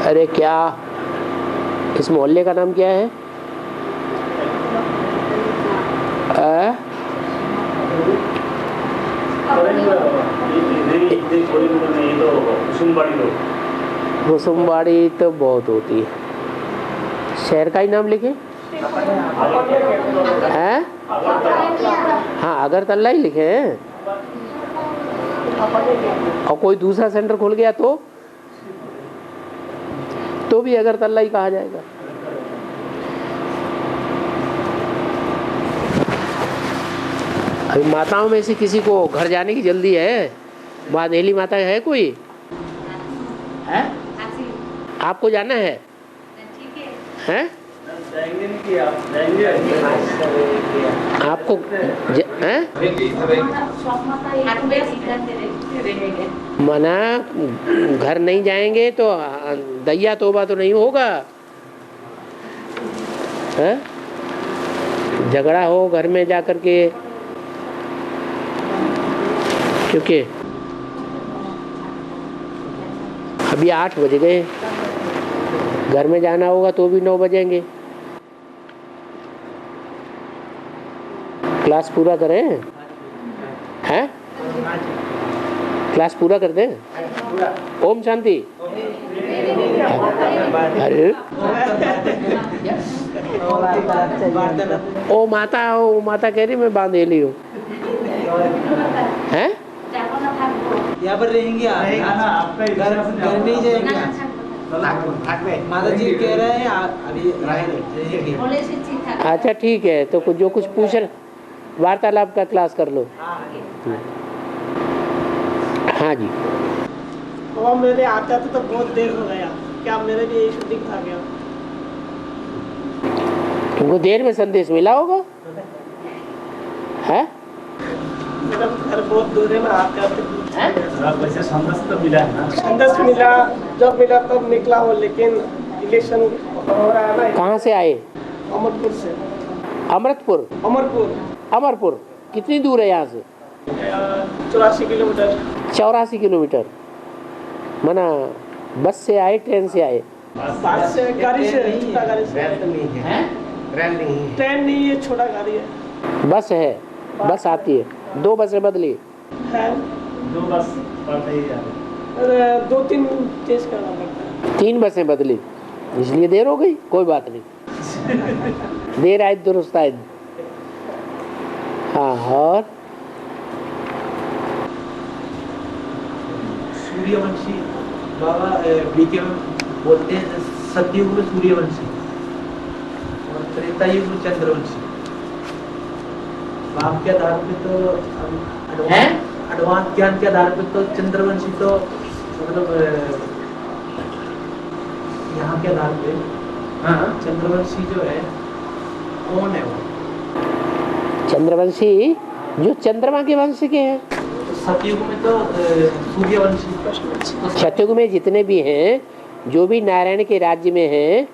अरे क्या, इस मोहल्ले का नाम क्या है? कुसुमबाड़ी तो बहुत होती है। शहर का ही नाम लिखे हैं? हाँ, अगरतला ही लिखे हैं। और कोई दूसरा सेंटर खुल गया तो भी अगरतला ही कहा जाएगा। अभी माताओं में से किसी को घर जाने की जल्दी है? बांधेली माता है कोई? है? आपको जाना है? हैं? आपको मना घर नहीं जाएंगे तो दैया तोबा तो नहीं होगा है? झगड़ा हो घर में जाकर के, क्योंकि अभी 8 बज गए, घर में जाना होगा तो भी 9 बजेंगे। क्लास पूरा करें हैं? क्लास पूरा कर दें? ओम शांति। अरे ओ माता कह रही मैं बांधेली हूँ हैं? यहाँ पर रहेंगे आप? घर नहीं जाएंगे? माता जी कह रहे हैं अभी रहेंगे। अच्छा ठीक है, तो जो कुछ पूछ वार्तालाप का क्लास कर लो। हाँ जी। और मेरे आते आते तो बहुत देर हो गया, क्या मेरे लिए शूटिंग था क्या? तुमको देर में संदेश मिला होगा है? मेरा घर बहुत दूर है, मैं आते आते वैसे संदेश तो मिला है ना? संदेश मिला, जब मिला तब निकला हो, लेकिन इलेक्शन हो रहा है ना। कहाँ से आए? अमरपुर से। अमृतपुर? अमरपुर कितनी दूर है यहाँ से? 84 किलोमीटर। 84 किलोमीटर। मना बस से आए, ट्रेन से आए? बस से, गाड़ी से, छोटा गाड़ी से। ट्रेन नहीं है, छोटा गाड़ी है। बस है, बस आती है। 2 बसें बदली है? 2 बस पड़ते ही अरे 2-3 चेंज करना पड़ता है। 3 बसें बदली, इसलिए देर हो गई। कोई बात नहीं, देर आए दुरुस्त आए। हाँ, और सूर्यवंशी बाबा बीके में बोलते हैं, सतयुग में सूर्यवंशी और त्रेता युग में चंद्रवंशी। बाप के आधार पे तो एडवांस ज्ञान के आधार पे तो चंद्रवंशी तो मतलब यहाँ के आधार पे चंद्रवंशी जो है कौन है? वो चंद्रवंशी जो चंद्रमा के वंश के हैं। सतयुग में तो सूर्यवंशी। सतयुग में जितने भी हैं, जो भी नारायण के राज्य में हैं,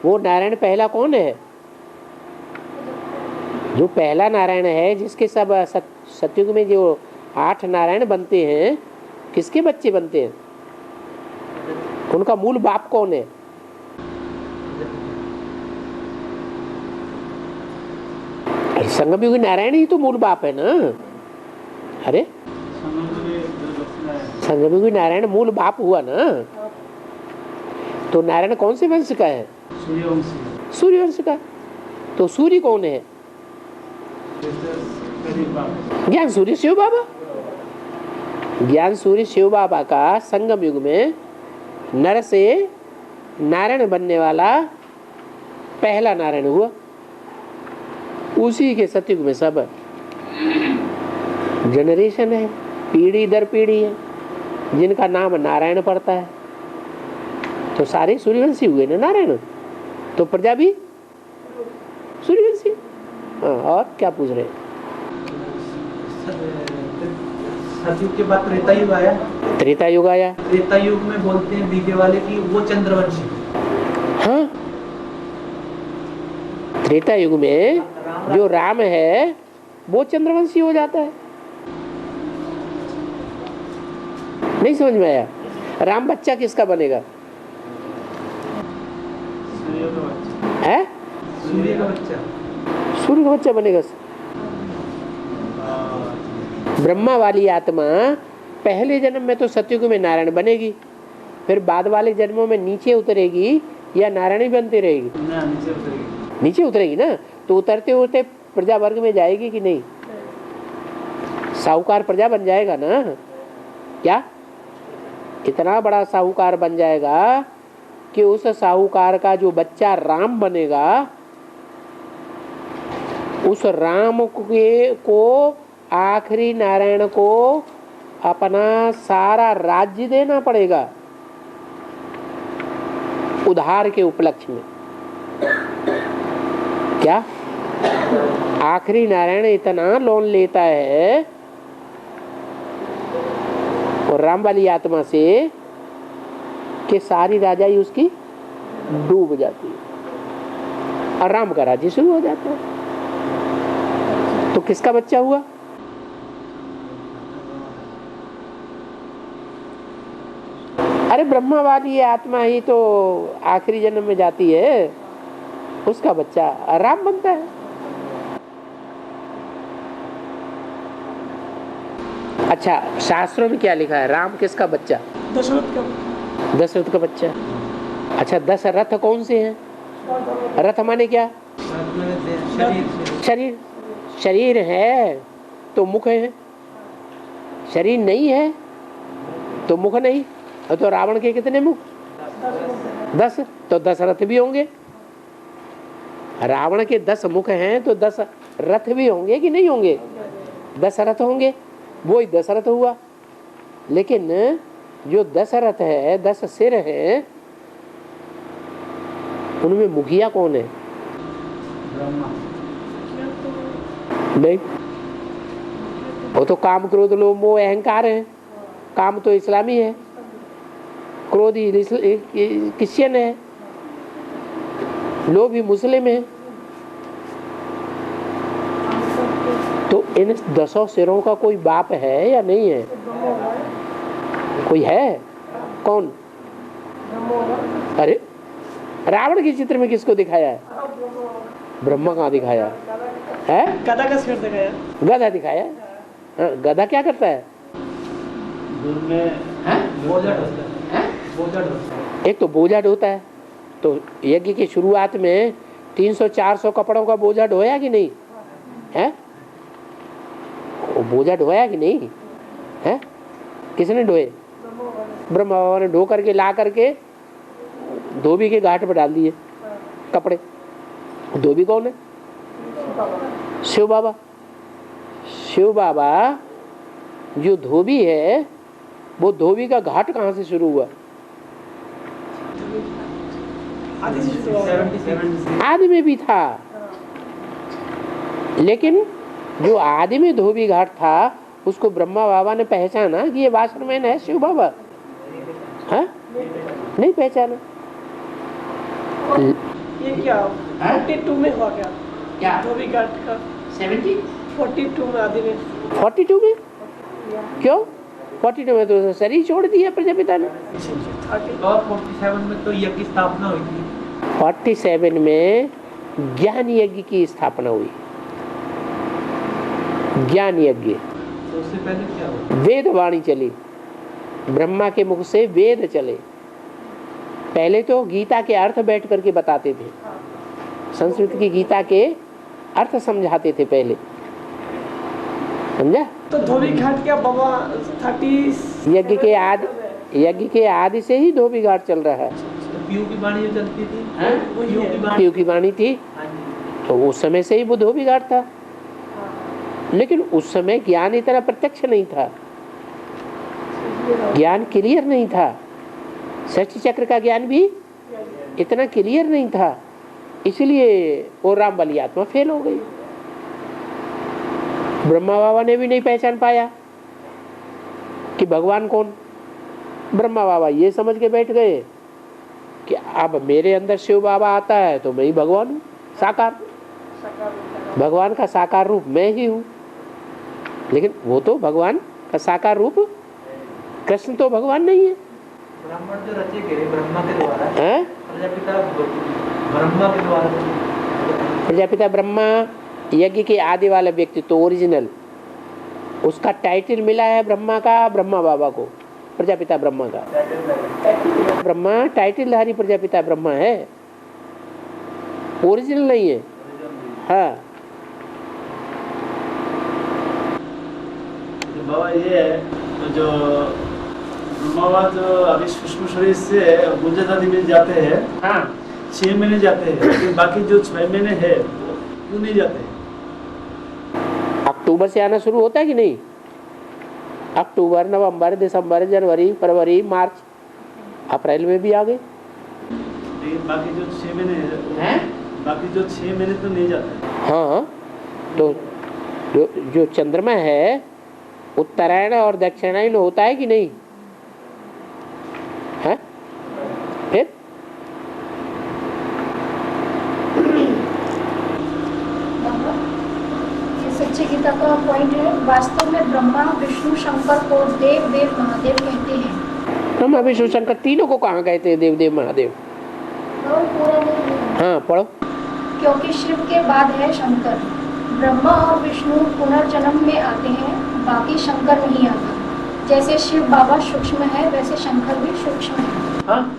वो नारायण पहला कौन है? जो पहला नारायण है, जिसके सब सतयुग में जो 8 नारायण बनते हैं, किसके बच्चे बनते हैं? उनका मूल बाप कौन है? संगमयुगी नारायण ही तो मूल बाप है ना। अरे संगमयुगी नारायण मूल बाप हुआ ना। तो नारायण कौन से वंश का है? सूर्यवंश का। तो सूर्य कौन है? ज्ञान सूर्य शिव बाबा। ज्ञान सूर्य शिव बाबा का संगम युग में नर से नारायण बनने वाला पहला नारायण हुआ। उसी के सतयुग में सब जनरेशन है, पीढ़ी दर पीढ़ी है, जिनका नाम नारायण पड़ता है। तो सारे सूर्यवंशी हुए ना नारायण, तो प्रजा भी सूर्यवंशी। हाँ, और क्या पूछ रहे? सतयुग के बाद त्रेता युग आया। त्रेता युग आया। त्रेता युग में बोलते हैं बीके वाले कि वो चंद्रवंशी। हाँ, त्रेता युग में जो राम है वो चंद्रवंशी हो जाता है। नहीं समझ में आया? राम बच्चा किसका बनेगा? है? सूर्य का बच्चा। सूर्य का बच्चा बनेगा। ब्रह्मा वाली आत्मा पहले जन्म में तो सतयुग में नारायण बनेगी, फिर बाद वाले जन्मों में नीचे उतरेगी या नारायण ही बनती रहेगी? नीचे उतरेगी। नीचे उतरेगी ना, तो उतरते उतरते प्रजा वर्ग में जाएगी कि नहीं? साहूकार प्रजा बन जाएगा ना। क्या इतना बड़ा साहूकार बन जाएगा कि उस साहूकार का जो बच्चा राम बनेगा, उस राम को आखिरी नारायण को अपना सारा राज्य देना पड़ेगा उधार के उपलक्ष्य में। क्या आखिरी नारायण इतना लोन लेता है और राम वाली आत्मा से कि सारी राजाई उसकी डूब जाती है और राम का राज्य शुरू हो जाता है। तो किसका बच्चा हुआ? अरे ब्रह्मा वाली आत्मा ही तो आखिरी जन्म में जाती है, उसका बच्चा राम बनता है। अच्छा, शास्त्रों में क्या लिखा है? राम किसका बच्चा? दशरथ का। दशरथ का बच्चा। अच्छा, दशरथ कौन से हैं? रथ माने क्या? शरीर। शरीर है तो मुख है, शरीर नहीं है तो मुख नहीं। तो रावण के कितने मुख? 10। तो 10 रथ भी होंगे। रावण के 10 मुख हैं तो 10 रथ भी होंगे कि नहीं होंगे? 10 रथ होंगे, वो ही दशरथ हुआ। लेकिन जो 10 रथ है, 10 सिर है, उनमें मुखिया कौन है? ब्रह्मा। नहीं, वो तो काम क्रोध लोभ मोह अहंकार है। काम तो इस्लामी है, क्रोध ही क्रिश्चियन है, लोभ ही मुस्लिम है। तो इन 10 सिरों का कोई बाप है या नहीं है? कोई है? कौन? अरे रावण के चित्र में किसको दिखाया है? ब्रह्मा कहाँ दिखाया है? गधा का सिर दिखाया। गधा दिखाया। हाँ, गधा क्या करता है? एक तो बोझा ढोता है। तो यज्ञ की शुरुआत में 300-400 कपड़ों का बोझा ढोया कि नहीं है? वो बोझा ढोया कि नहीं है? किसने ढोए? ब्रह्मा बाबा ने ढो करके ला करके धोबी के घाट पर डाल दिए कपड़े। धोबी कौन है? शिव बाबा। शिव बाबा जो धोबी है, वो धोबी का घाट कहाँ से शुरू हुआ? आदि में भी था, लेकिन जो आदि में धोबी घाट था उसको ब्रह्मा बाबा ने पहचाना कि ये वाशरमैन है शिव बाबा। हाँ, नहीं पहचाना। ये क्या 42 में हुआ क्या धोबी घाट का? 42 में आदि में। 42 में क्यों? 42 में तो शरीर छोड़ दिया प्रजापिता ने। और 47 में तो यज्ञ की स्थापना हुई थी। 47 में ज्ञान यज्ञ की स्थापना हुई। ज्ञान यज्ञ। तो उससे पहले क्या हुआ? वेद वाणी चली, ब्रह्मा के मुख से वेद चले। पहले तो गीता के अर्थ बैठ करके बताते थे, संस्कृत की गीता के अर्थ समझाते थे पहले, समझा? तो धोबी घाट क्या बाबा 30 यज्ञ के आदि से ही धोबी घाट चल रहा है। तो पीयू की वाणी जो चलती थी, पीयू की वाणी थी, तो उस समय से ही वो धोबी घाट था। लेकिन उस समय ज्ञान इतना प्रत्यक्ष नहीं था, ज्ञान क्लियर नहीं था। षष्ठी चक्र का ज्ञान भी इतना क्लियर नहीं था, इसलिए वो राम वाली आत्मा फेल हो गई। ब्रह्मा बाबा ने भी नहीं पहचान पाया कि भगवान कौन। ब्रह्मा बाबा ये समझ के बैठ गए कि अब मेरे अंदर शिव बाबा आता है तो मैं ही भगवान हूँ, साकार। भगवान का साकार रूप मैं ही हूँ। लेकिन वो तो भगवान का साकार रूप, कृष्ण तो भगवान नहीं है। ब्राह्मण जो रचे गए ब्रह्मा के द्वारा, प्रजापिता ब्रह्मा के द्वारा प्रजापिता ब्रह्मा यज्ञ के आदि वाला व्यक्ति तो ओरिजिनल, उसका टाइटल मिला है ब्रह्मा का, ब्रह्मा बाबा को, प्रजापिता ब्रह्मा का। ब्रह्मा टाइटल प्रजापिता ब्रह्मा है, ओरिजिनल नहीं है। हाँ बाबा ये है तो जो बाबा जो अभी सूक्ष्म शरीर से गुंजत आदि में जाते हैं, हाँ 6 महीने जाते हैं, लेकिन बाकी जो 6 महीने है वो क्यों नहीं जाते? अक्टूबर से आना शुरू होता है कि नहीं? अक्टूबर, नवंबर, दिसंबर, जनवरी, फरवरी, मार्च, अप्रैल में भी आ गए। लेकिन बाकी जो 6 महीने हैं, बाकी जो 6 महीने तो नहीं जाते। हाँ तो जो चंद्रमा है उत्तरायण और दक्षिणायन होता है कि नहीं है? फिर सच्ची गीता का पॉइंट है, वास्तव में ब्रह्मा विष्णु शंकर को देव देव महादेव कहते हैं। ब्रह्मा विष्णु शंकर तीनों को कहाँ कहते हैं देव देव महादेव? और पूरा नहीं। हाँ पढ़ो। क्योंकि शिव के बाद है शंकर। ब्रह्मा और विष्णु पुनर्जन्म में आते हैं, बाकी शंकर नहीं आता। जैसे शिव बाबा सूक्ष्म है वैसे शंकर भी सूक्ष्म है। हाँ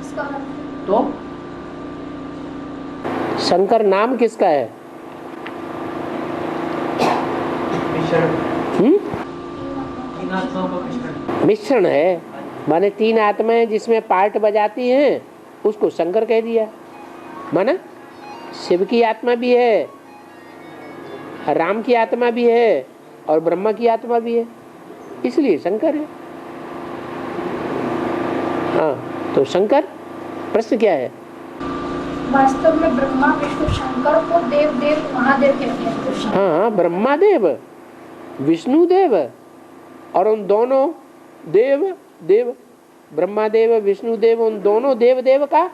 इसका अर्थ तो शंकर नाम किसका है? तीन आत्माओं का मिश्रण। मिश्रण है, माने 3 आत्माएं जिसमें पार्ट बजाती हैं उसको शंकर कह दिया। माना शिव की आत्मा भी है, राम की आत्मा भी है और ब्रह्मा की आत्मा भी है, इसलिए शंकर है। हाँ तो शंकर, प्रश्न क्या है? वास्तव में ब्रह्मा विष्णु शंकर को देव देव महादेव कहते हैं। तो हाँ ब्रह्मा देव, विष्णु देव और उन दोनों देव देव, ब्रह्मा देव विष्णु देव, उन दोनों देव देव का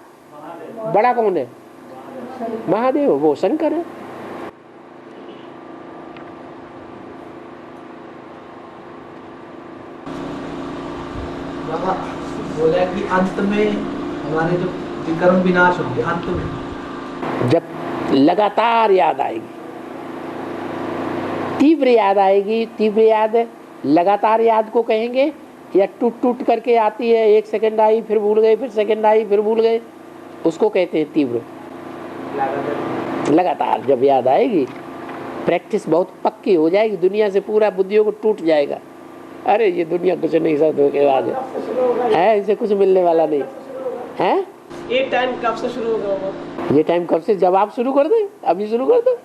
बड़ा कौन है? महादेव, वो शंकर है। बाबा बोला कि अंत में हमारे जो विकर्म विनाश होंगे, अंत में जब लगातार याद आएगी, तीव्र याद आएगी, तीव्र याद लगातार याद को कहेंगे या टूट टूट करके आती है, 1 सेकंड आई फिर भूल गए, फिर सेकंड आई फिर भूल गए, उसको कहते हैं तीव्र। लगातार जब याद आएगी, प्रैक्टिस बहुत पक्की हो जाएगी, दुनिया से पूरा बुद्धियों को टूट जाएगा। अरे ये दुनिया कुछ नहीं, सब धोखेबाज है, इसे कुछ मिलने वाला नहीं है। ये टाइम कब से शुरू होगा? ये टाइम कब से? जब आप शुरू कर दे, अभी शुरू कर दो।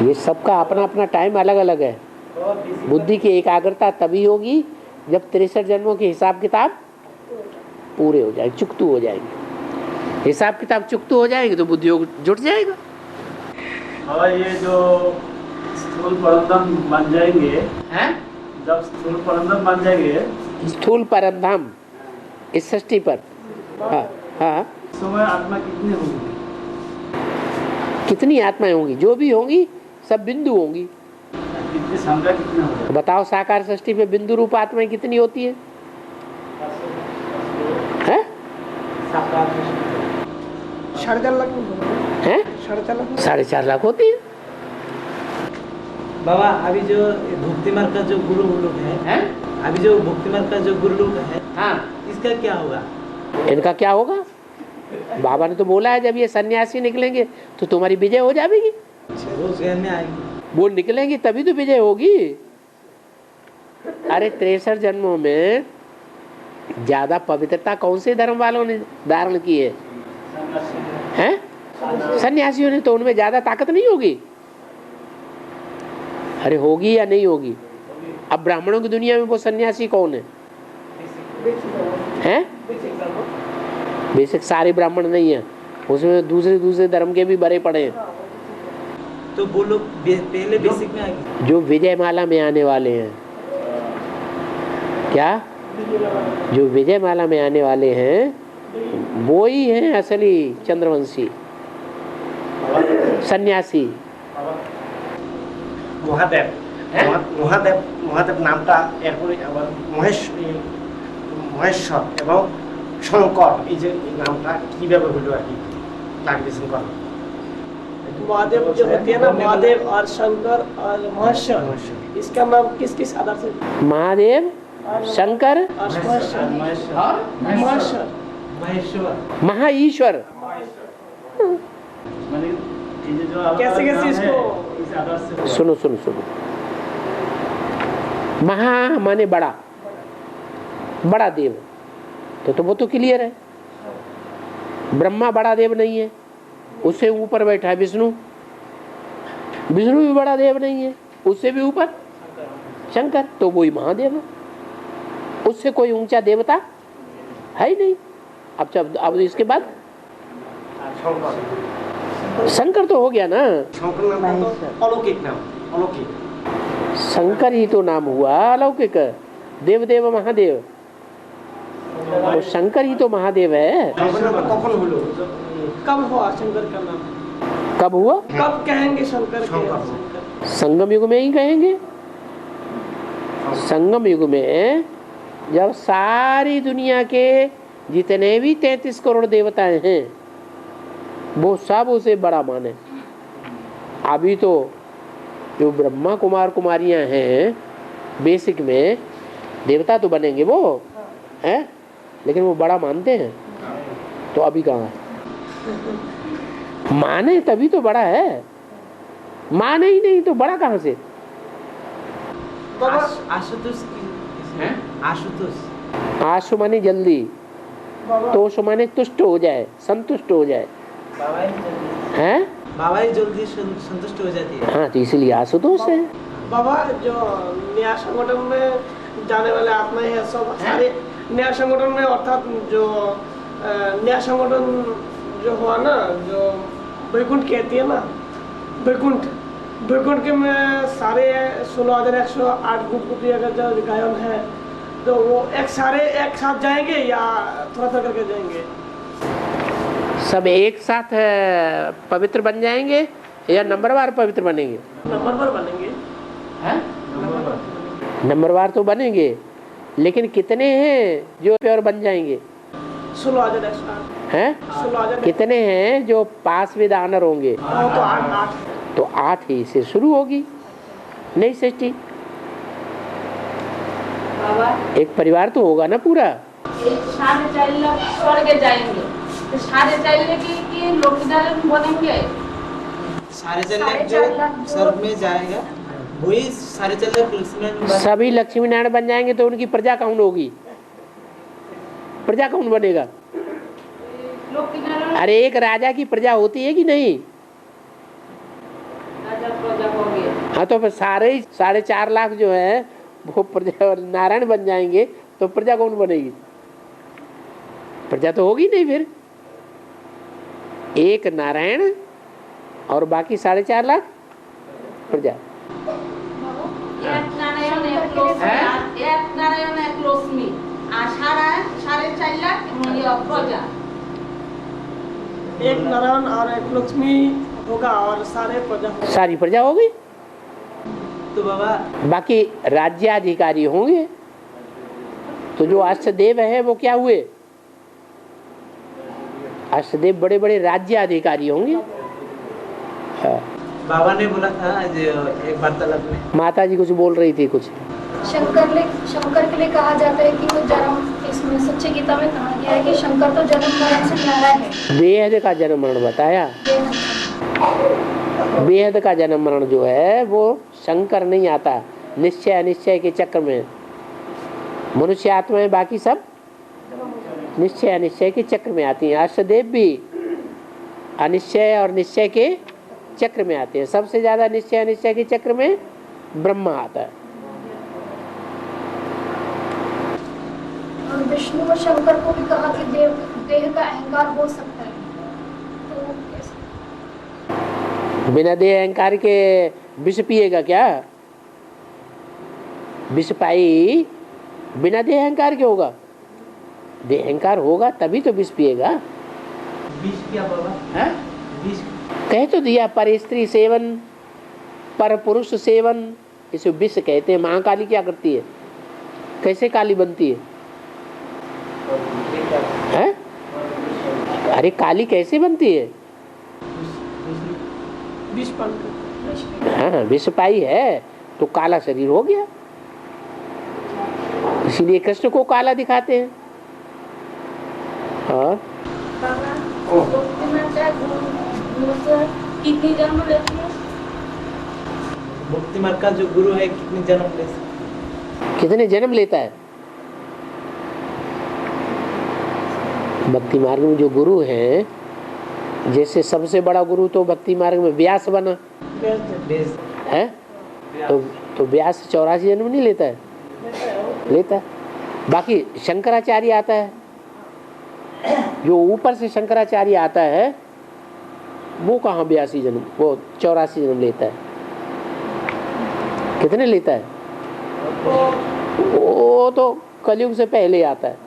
ये सबका अपना अपना टाइम अलग अलग है। बुद्धि की एकाग्रता तभी होगी जब 63 जन्मों के हिसाब किताब पूरे हो जाए, चुकतू हो जाएंगे। हिसाब किताब चुकतू हो जाएगी तो बुद्धि जुट जाएगा। और ये जो स्थूल परंदम बन जाएंगे हैं? जब स्थूल परंदम बन जाएंगे, स्थूल परंधाम इस सृष्टि पर, हाँ हाँ, इस समय आत्मा कितनी होगी? कितनी आत्माएं होंगी? जो भी होंगी सब बिंदु होंगी। कितनी संख्या कितना होगा? बताओ साकार सृष्टि में बिंदु रूप आत्माएं कितनी होती है? हैं? 4.5 लाख में हैं? 4.5 लाख में 4.5 लाख होती है। बाबा अभी जो भक्ति मार्ग का जो गुरु लोग है, अभी जो भक्ति मार्ग का जो गुरु लोग है, हाँ, इसका क्या होगा? इनका क्या होगा? बाबा ने तो बोला है जब ये सन्यासी निकलेंगे तो तुम्हारी विजय हो जाएगी। वो ज्ञान में आएगी, वो निकलेंगी तभी तो विजय होगी। अरे 63 जन्मों में ज्यादा पवित्रता कौन से धर्म वालों ने धारण की है? हैं? सन्यासियों ने। तो उनमें ज्यादा ताकत नहीं होगी? अरे होगी या नहीं होगी? अब ब्राह्मणों की दुनिया में वो सन्यासी कौन है? हैं? बेसिक सारे ब्राह्मण नहीं है, उसमें दूसरे दूसरे धर्म के भी बड़े पड़े हैं। तो वो लोग पहले बेसिक में आएंगे। जो विजयमाला में आने वाले हैं, क्या जो विजयमाला में आने वाले हैं वो ही हैं असली चंद्रवंशी सन्यासी। মহাদেব মহাদেব মহাদেব নামটা এরপরে আবার মহেশ মহেশ্বর এবং শঙ্কর এই যে এই নামটা কিভাবে হলো আর কি ক্লারিফিকেশন করা। महादेव जो होते हैं ना, महादेव और शंकर और महेश्वर, इसका नाम किस किस आधार से? महादेव, शंकर और महेश्वर, महेश्वर, महेश्वर, महा ईश्वर। माने ये जो कैसे कैसे इसको इस आधार से सुनो सुनो सुनो, महा माने बड़ा, बड़ा देव, तो वो तो क्लियर है। ब्रह्मा बड़ा देव नहीं है, उससे ऊपर बैठा है विष्णु। विष्णु भी बड़ा देव नहीं है, उससे भी ऊपर शंकर, तो वही महादेव है। उससे कोई ऊंचा देवता है ही नहीं। अब इसके बाद शंकर तो हो गया ना। শঙ্কর নামটা তো অলৌকিক নাম, অলৌকিক। शंकर ही तो नाम हुआ अलौकिक, देव देव महादेव, तो शंकर ही तो महादेव है। শঙ্কর নামটা কখন হলো? कब हुआ शंकर का नाम? कब हुआ? कब कहेंगे शंकर के? शंकर। संगम युग में ही कहेंगे। संगम युग में जब सारी दुनिया के जितने भी 33 करोड़ देवताएं हैं वो सब उसे बड़ा माने। अभी तो जो ब्रह्मा कुमार कुमारियां हैं बेसिक में देवता तो बनेंगे वो हैं, लेकिन वो बड़ा मानते हैं। तो अभी कहाँ है? माने तभी तो बड़ा है, माने ही नहीं तो बड़ा कहाँ से? आशुतोष हैं? आशुतोष आशु माने जल्दी, तोष माने तुष्ट हो जाए, संतुष्ट हो जाए, हैं? बाबा ही जल्दी संतुष्ट हो जाती है। हाँ, तो इसलिए आशुतोष है। बाबा जो न्याय संगठन में जाने वाले आत्मा है सब सारे न्याय संगठन में, अर्थात जो न्याय संगठन जो हुआ ना, जो वैकुंठ कहती है ना, वैकुंठ के में सारे 16,108 गुप्त अगर जो गायन है तो वो सारे एक साथ जाएंगे या थोड़ा थोड़ा करके जाएंगे? सब एक साथ पवित्र बन जाएंगे या नंबरवार पवित्र बनेंगे? नंबर बनेंगे। नंबरवार तो बनेंगे, लेकिन कितने हैं जो प्योर बन जाएंगे? 16,108 हैं? 16,000 कितने हैं जो पास विद ऑनर होंगे? तो 8 तो 8 ही से शुरू होगी नई सृष्टि। एक परिवार तो होगा ना पूरा। 4.5 लाख स्वर्ग जाएंगे, तो 4.5 लाख की लोग बनेंगे। 4.5 लाख जो स्वर्ग में जाएगा वही 4.5 लाख लक्ष्मण। सभी लक्ष्मी नारायण बन जाएंगे तो उनकी प्रजा कौन होगी? प्रजा कौन बनेगा? अरे एक राजा की प्रजा होती है कि नहीं? हाँ, तो फिर सारे 4.5 लाख जो है वो प्रजा नारायण बन जाएंगे तो प्रजा कौन बनेगी? प्रजा तो होगी नहीं। फिर एक नारायण और बाकी 4.5 लाख प्रजा। एक नारायण एक लक्ष्मी আর 4.5 लाख प्रजा। एक नारायण और एक लक्ष्मी होगा और सारे प्रजा होगा। सारी प्रजा होगी। तो बाबा बाकी राज्याधिकारी होंगे। तो जो अष्टदेव है वो क्या हुए? अष्टदेव बड़े बड़े राज्याधिकारी होंगे। हाँ। बाबा ने बोला था आज एक वार्तालाप में, माता जी कुछ बोल रही थी कुछ। शंकर के लिए कहा जाता है कि वो जन्म, इसमें सच्ची गीता में कहा गया है कि शंकर तो जन्म मरण से न्यारा है। बेहद का जन्म मरण बताया। बेहद का जन्म मरण जो है वो शंकर नहीं आता, निश्चय अनिश्चय के चक्र में। मनुष्य आत्माएं बाकी सब निश्चय अनिश्चय के चक्र में आती हैं। अष्टदेव भी अनिश्चय और निश्चय के चक्र में आते हैं। सबसे ज्यादा निश्चय अनिश्चय के चक्र में ब्रह्मा आता है। और विष्णु और शंकर को भी कहा कि देह का अहंकार हो सकता है, तो कैसे? बिना देह अहंकार के विष पिएगा क्या? विष पाई बिना देह अहंकार के होगा? देह अहंकार होगा तभी तो विष पिएगा। बीज क्या बाबा? बीज कह तो दिया, पर स्त्री सेवन, पर पुरुष सेवन, इसे विष कहते हैं। महाकाली क्या करती है? कैसे काली बनती है? अरे काली कैसे बनती है? विष पान कर हाँ, विष पाई है तो काला शरीर हो गया, इसीलिए कृष्ण को काला दिखाते हैं। और कितनी जन्म लेती है? मुक्ति मार्ग का जो गुरु है कितने जन्म ले सकते? कितने जन्म लेता है? भक्ति मार्ग में जो गुरु है, जैसे सबसे बड़ा गुरु तो भक्ति मार्ग में व्यास बना है, तो व्यास 84 जन्म नहीं लेता है? लेता है। बाकी शंकराचार्य आता है, जो ऊपर से शंकराचार्य आता है वो कहाँ 82 जन्म, वो 84 जन्म लेता है। कितने लेता है? वो तो कलयुग से पहले आता है।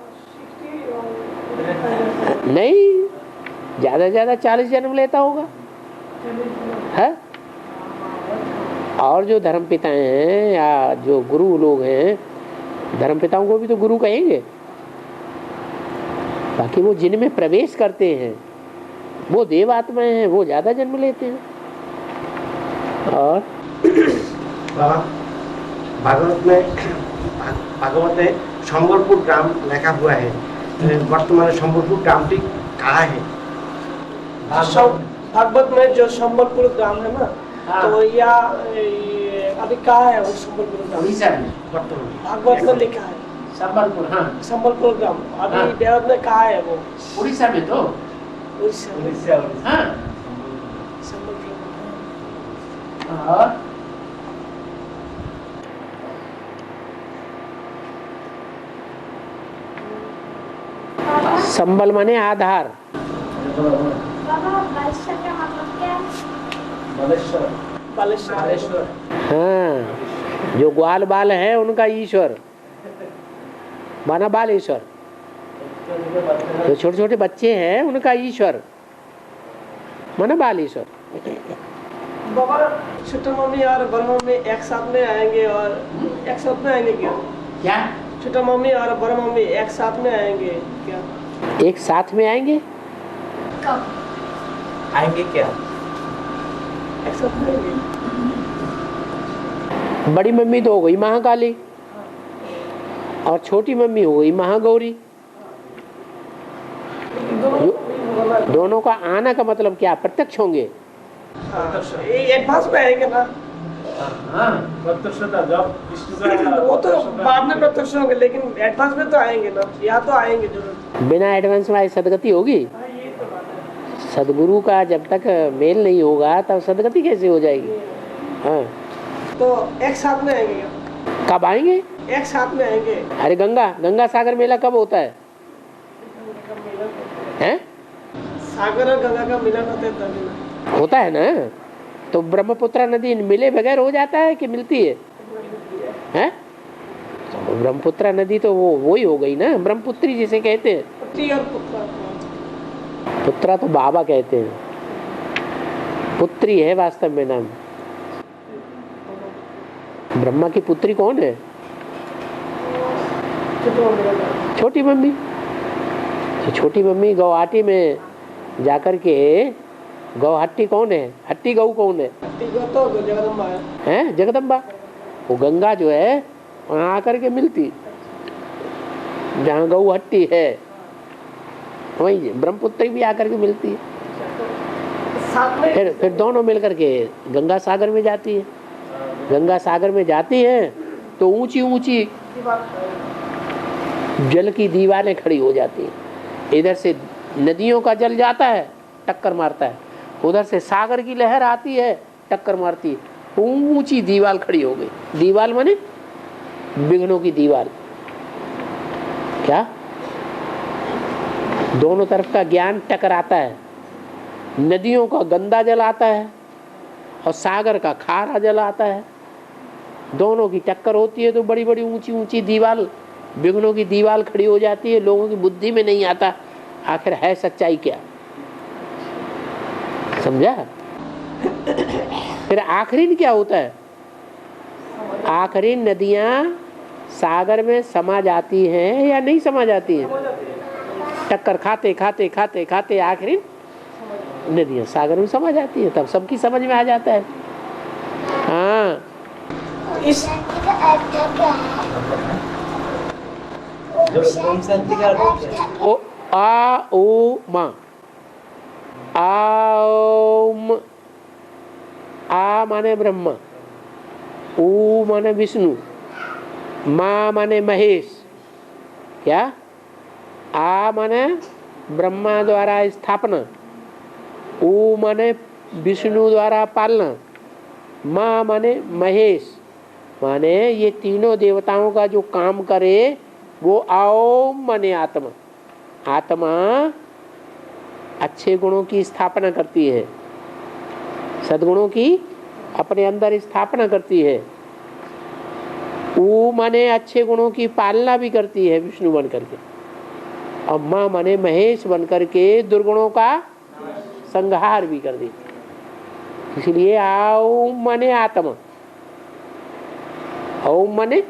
नहीं, ज्यादा ज्यादा 40 जन्म लेता होगा है। और जो धर्मपिता हैं या जो गुरु लोग हैं, धर्मपिताओं को भी तो गुरु कहेंगे। बाकी वो जिनमें प्रवेश करते हैं वो देव आत्माएं हैं, वो ज्यादा जन्म लेते हैं। और बाबा भागवत में संबलपुर ग्राम लिखा हुआ है, वर्तमान संबलपुर ग्रामटी कहाँ है? भागवत में जो संबलपुर ग्राम है ना, तो या अभी कहाँ है वो संबलपुर ग्राम? उड़ीसा में वर्तमान भागवत में लिखा है संबलपुर। हाँ, संबलपुर ग्राम। अभी हाँ। देवत में कहाँ है वो? उड़ीसा में। तो उड़ीसा। हाँ। संबलपुर। और संबल माने आधार। बाबा बालेश्वर का मतलब क्या है? बालेश्वर। हाँ, जो ग्वाल बाल है उनका ईश्वर माना बालेश्वर। जो छोटे छोटे बच्चे हैं उनका ईश्वर माना बालेश्वर। बाबा छोटा मम्मी और बड़ा मम्मी एक साथ में आएंगे, और एक साथ में आएंगे क्या? क्या छोटा मम्मी और बड़ा मम्मी एक साथ में आएंगे क्या? एक साथ में आएंगे? कब? आएंगे क्या? एक साथ में आएंगे। बड़ी मम्मी तो हो गई महाकाली और छोटी मम्मी हो गई महागौरी। दोनों का आना का मतलब क्या? प्रत्यक्ष होंगे। ये एडवांस में आएंगे ना? प्रत्यक्षता जब विष्णु का वो तो बाद में प्रत्यक्ष होंगे, लेकिन एडवांस में तो आएंगे ना, यहाँ तो आएंगे जरूर। बिना एडवांस में सदगति होगी? ये तो बात है। सदगुरु का जब तक मेल नहीं होगा तब सदगति कैसे हो जाएगी? हाँ, तो एक साथ में आएंगे क्या? कब आएंगे? एक साथ में आएंगे। अरे गंगा सागर मेला कब होता है? हैं? सागर और गंगा का मिलन होता है तभी ना। होता है ना। तो ब्रह्मपुत्र नदी मिले बगैर हो जाता है कि मिलती है? हैं? तो ब्रह्मपुत्र नदी तो वो ही हो गई ना, ब्रह्मपुत्री जिसे कहते हैं। पुत्री और पुत्र। पुत्रा तो बाबा कहते हैं, पुत्री है वास्तव में नाम। ब्रह्मा की पुत्री कौन है? छोटी मम्मी। तो छोटी मम्मी गौहाटी में जाकर के, गौहट्टी कौन है? हट्टी गौ कौन है? तो जगदम्बा है। हैं? जगदम्बा। वो गंगा जो है वहाँ आकर के मिलती, जहाँ गौ हट्टी है वही ब्रह्मपुत्री भी आकर के मिलती है। साथ में फिर दोनों मिलकर के गंगा सागर में जाती है। गंगा सागर में जाती है तो ऊंची ऊंची जल की दीवारें खड़ी हो जाती है। इधर से नदियों का जल जाता है, टक्कर मारता है, उधर से सागर की लहर आती है, टक्कर मारती है, ऊंची दीवार खड़ी हो गई। दीवार माने विघ्नों की दीवार। क्या? दोनों तरफ का ज्ञान टकराता है। नदियों का गंदा जल आता है और सागर का खारा जल आता है, दोनों की टक्कर होती है तो बड़ी बड़ी ऊंची ऊंची दीवार, विघ्नों की दीवार खड़ी हो जाती है। लोगों की बुद्धि में नहीं आता आखिर है सच्चाई क्या। समझा? फिर आखिरी क्या होता है? आखिरी नदियां सागर में समा जाती हैं या नहीं समा जाती हैं? टक्कर खाते खाते खाते खाते आखिरी नदियाँ सागर में समा जाती है, तब सबकी समझ में आ जाता है। हाँ, इस ओम शांति का अर्थ क्या है? ओ आ ओ मा, आम, आ माने ब्रह्मा, ऊ माने विष्णु, मा माने महेश। क्या? आ माने ब्रह्मा द्वारा स्थापना, ऊ माने विष्णु द्वारा पालना, माँ माने महेश, माने ये तीनों देवताओं का जो काम करे वो ओम माने आत्मा। आत्मा अच्छे गुणों की स्थापना करती है, सद्गुणों की अपने अंदर स्थापना करती है। ऊ माने अच्छे गुणों की पालना भी करती है विष्णु बन करके, और माँ माने महेश बन करके दुर्गुणों का संहार भी कर देती है। इसलिए ओम माने आत्मा, ओम माने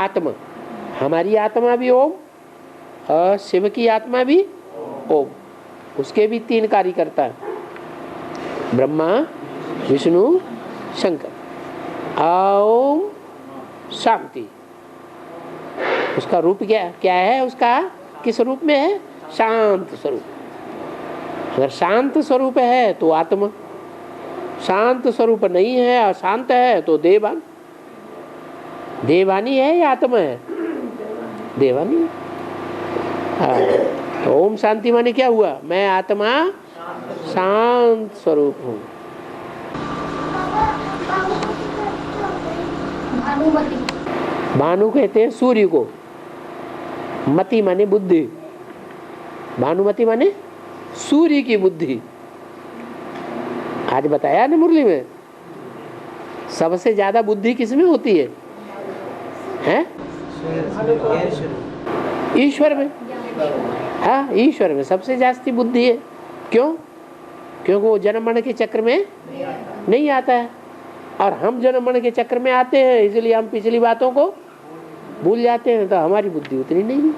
आत्मा। हमारी आत्मा भी ओम और शिव की आत्मा भी ओम, उसके भी 3 कार्य करता है, ब्रह्मा विष्णु शंकर। ओम शांति, उसका रूप क्या है? उसका किस रूप में है? शांत स्वरूप। अगर शांत स्वरूप है तो आत्मा, शांत स्वरूप नहीं है, अशांत है तो देवान। देवानी है या आत्मा है? देवानी है। हाँ, तो ओम शांति माने क्या हुआ? मैं आत्मा शांत स्वरूप हूँ। भानुमति, भानु कहते हैं सूर्य को, मति माने बुद्धि, भानुमति माने सूर्य की बुद्धि। आज बताया ना मुरली में, सबसे ज्यादा बुद्धि किसमें होती है? हैं? ईश्वर में। हाँ, ईश्वर में सबसे जास्ती बुद्धि है। क्यों? क्योंकि वो जन्म मरण के चक्र में नहीं आता है, और हम जन्म मरण के चक्र में आते हैं, इसलिए हम पिछली बातों को भूल जाते हैं, तो हमारी बुद्धि उतनी नहीं है।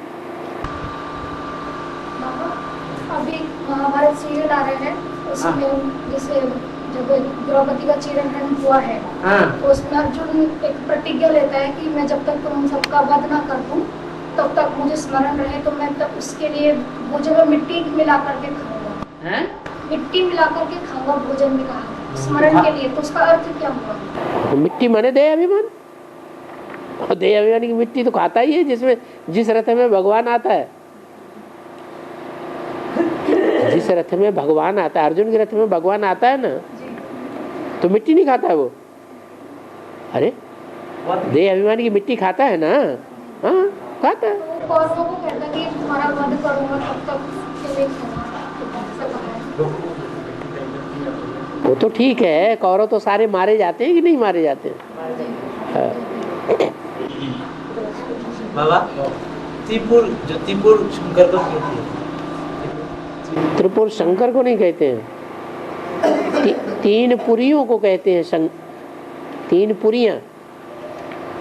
अभी महाभारत सीरियल आ रहे हैं, उसमें जैसे जब द्रौपदी का चीरहरण हुआ है, तो उसमें अर्जुन एक प्रतिज्ञा लेता है कि मैं जब तक उन सबका वध ना कर दूं तब तक मुझे स्मरण रहे, तो मैं तब उसके लिए भोजन में मिट्टी मिला करके खाऊंगा। मिट्टी मिला करके खाऊंगा भोजन में, कहा स्मरण के लिए। तो उसका अर्थ क्या हुआ? मिट्टी माने देह अभिमान, और देह अभिमान की मिट्टी तो खाता ही है, जिसमें जिस रथ में भगवान आता है, जिस रथ में भगवान आता है, अर्जुन के रथ में भगवान आता है ना, तो मिट्टी नहीं खाता है वो। अरे देह अभिमान की मिट्टी खाता है ना? हाँ, खाता है। तो कौरवों को कहता कि तुम्हारा वध करूंगा तब तक के लिए खाऊंगा। वो तो ठीक है, कौरव तो सारे मारे जाते हैं कि नहीं मारे जाते हैं? हाँ। बाबा, त्रिपुर शंकर को कहते हैं। त्रिपुर शंकर को नहीं कहते हैं, 3 पुरियों को कहते हैं। 3 पुरियां,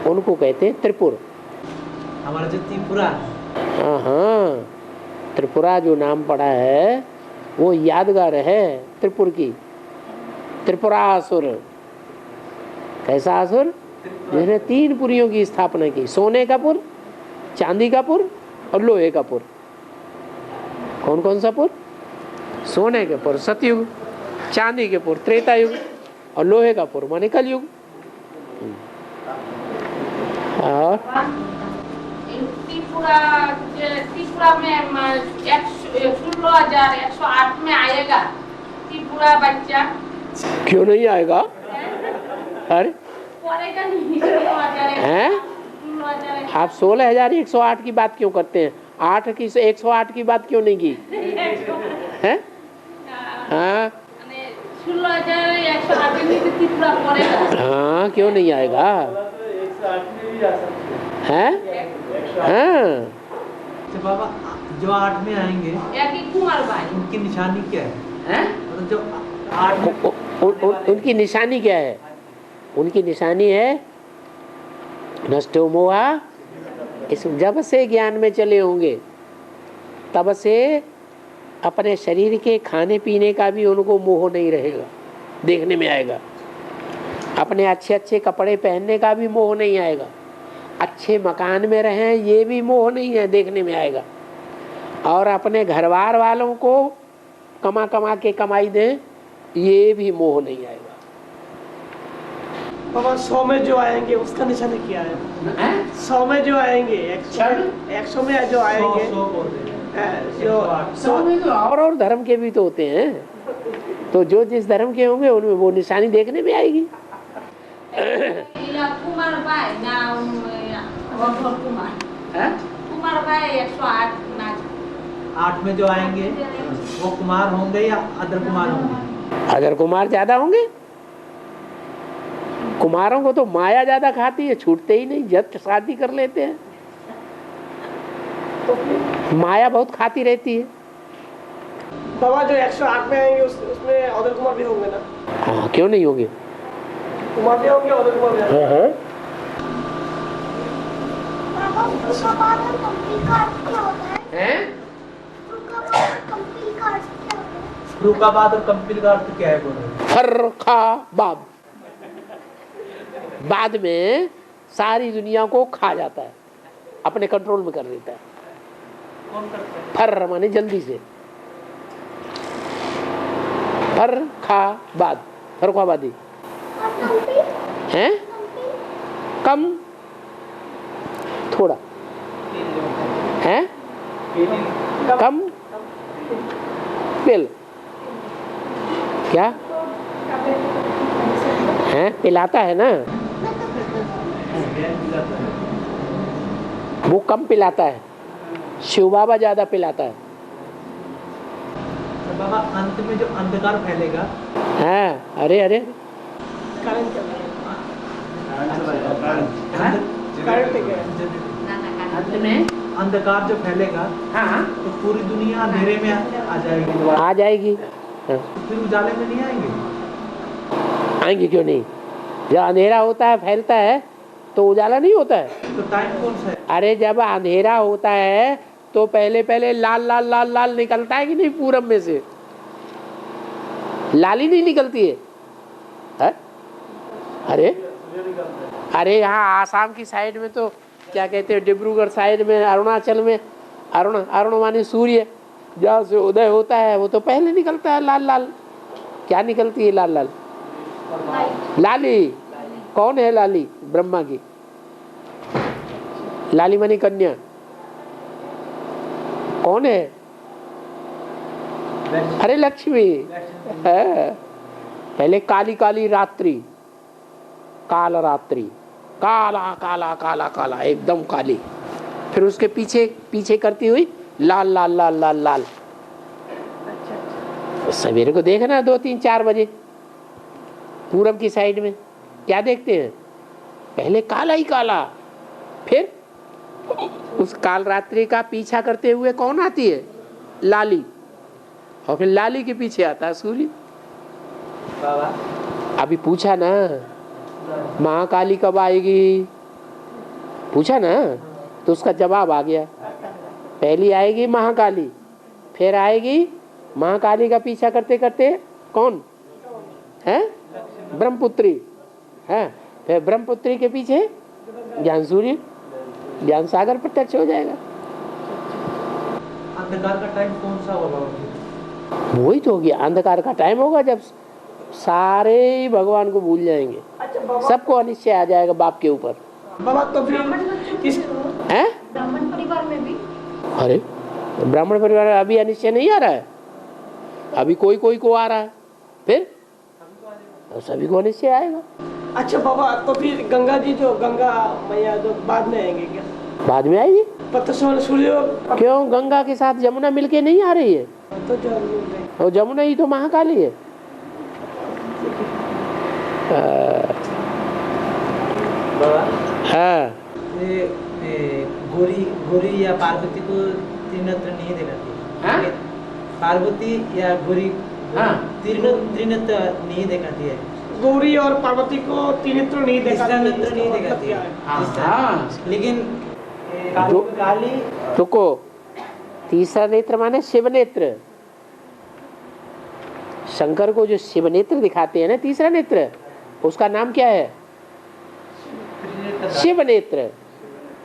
उनको कहते हैं त्रिपुर। हमारा जो त्रिपुरा, हाँ, त्रिपुरा जो नाम पड़ा है वो यादगार है त्रिपुर की। त्रिपुरासुर, कैसा असुर? जिसने 3 पुरियों की स्थापना की, सोने का पुर, चांदी का पुर और लोहे का पुर। कौन कौन सा पुर? सोने के पुर सतयुग, चांदी के पुर त्रेता युग, और लोहे का पुर माने कलयुग। और त्रिपुरा में 16,108 में आएगा त्रिपुरा बच्चा। क्यों नहीं आएगा? अरे हैं? आप 16,108 की बात क्यों करते हैं? 108 की बात क्यों नहीं की? हैं? हाँ, 16,108 क्यों नहीं आएगा? हैं? हाँ, तो बाबा जो 8 में आएंगे कुमार भाई, उनकी निशानी क्या है? मतलब जो 8 में उनकी निशानी क्या है? उनकी निशानी है नष्टो मोहा, इस जब से ज्ञान में चले होंगे तब से अपने शरीर के खाने पीने का भी उनको मोह नहीं रहेगा, देखने में आएगा। अपने अच्छे अच्छे कपड़े पहनने का भी मोह नहीं आएगा। अच्छे मकान में रहें ये भी मोह नहीं है, देखने में आएगा। और अपने घरवार वालों को कमा कमा के कमाई दें, ये भी मोह नहीं आएगा। बाबा 100 में जो आएंगे उसका निशानी क्या है? 100 में जो आएंगे, 100 में जो आएंगे, जो 100 में तो और धर्म के भी तो होते हैं, तो जो जिस धर्म के होंगे उनमें वो निशानी देखने में आएगी। कुमार भाई ना कुमार भाई 108 नाच 8 में जो आएंगे वो कुमार होंगे या अदर कुमार होंगे? अदर कुमार ज्यादा होंगे। कुमारों को तो माया ज्यादा खाती है, छूटते ही नहीं, जब शादी कर लेते हैं। माया बहुत खाती रहती है। बाबा जो 108 में आएंगे उसमें अदर कुमार भी होंगे ना? हाँ, क्यों नहीं होंगे? कुमार भी होंगे, अदर कुमार भी होंगे। हाँ। फर्रुखाबाद और कंपनी का अर्थ क्या है बोल रहे? फर्रुखाबाद बाद में सारी दुनिया को खा जाता है, अपने कंट्रोल में कर लेता है। कौन करता है? फर माने जल्दी से, फर्रुखाबाद, फर्रुखाबादी हैं? कम थोड़ा है, कम पिल क्या है? पिलाता है ना, वो कम पिलाता है, शिव बाबा ज्यादा पिलाता है। तो बाबा अंत में जो अंधकार फैलेगा, हाँ, अरे अरे करंट क्या है? अंत में अंधकार जो फैलेगा, हाँ, तो पूरी दुनिया अंधेरे में आ जाएगी। आ जाएगी। हाँ। फिर उजाले में नहीं आएंगे? आएंगे क्यों नहीं? जब अंधेरा होता है फैलता है तो उजाला नहीं होता है। तो टाइम कौन सा है? अरे जब अंधेरा होता है तो पहले पहले लाल लाल लाल लाल निकलता है कि नहीं? पूरब में से लाली नहीं निकलती है? अरे यहाँ आसाम की साइड में तो क्या कहते हैं, डिब्रूगढ़ साइड में, अरुणाचल में, अरुण माने सूर्य जहाँ से उदय होता है वो तो पहले निकलता है लाल लाल। क्या निकलती है लाल लाल? लाली। कौन है लाली? ब्रह्मा की लाली मानी कन्या। कौन है? अरे लक्ष्मी है। पहले काली काली रात्रि, काल रात्रि, काला काला काला काला एकदम काली, फिर उसके पीछे पीछे करती हुई लाल लाल लाल लाल लाल। सवेरे को देखना 2 3 4 बजे पूरब की साइड में क्या देखते हैं? पहले काला ही काला, फिर उस काल रात्रि का पीछा करते हुए कौन आती है? लाली, और फिर लाली के पीछे आता है सूर्य। बाबा अभी पूछा ना महाकाली कब आएगी, पूछा ना तो उसका जवाब आ गया। पहली आएगी महाकाली, फिर आएगी महाकाली का पीछा करते करते कौन है? ब्रह्मपुत्री है, फिर ब्रह्मपुत्री के पीछे ज्ञान सूर्य, ज्ञान सागर प्रत्यक्ष हो जाएगा। अंधकार का टाइम कौन सा होगा? वही तो हो गया, अंधकार का टाइम होगा जब सारे ही भगवान को भूल जाएंगे। अच्छा बाबा, सबको अनिश्चय आ जाएगा बाप के ऊपर। बाबा तो फिर किस हैं? ब्राह्मण परिवार में भी अरे ब्राह्मण परिवार में अभी अनिश्चय नहीं आ रहा है, अभी कोई कोई को आ रहा है, फिर सभी को अनिश्चय आएगा। अच्छा बाबा तो फिर गंगा जी, जो गंगा मैया जो बाद में आएंगे क्या? बाद में आएगी। सूर्य क्यों? गंगा के साथ जमुना मिलके नहीं आ रही है, तो जो मिल रहे। और जमुना ही तो महाकाली है। हाँ, गोरी या पार्वती को त्रिनेत्र नहीं दिखाती हाँ? है। पार्वती या गोरी हाँ। त्रिनेत्र नहीं दिखाती है। गौरी और पार्वती को त्रिनेत्र नहीं तीसरा दिखाती नेत्र नहीं दिखाती है। हाँ। लेकिन जो काली रुको, तीसरा नेत्र माने शिव नेत्र। शंकर को जो शिव नेत्र दिखाते हैं ना, तीसरा नेत्र, उसका नाम क्या है? शिव नेत्र।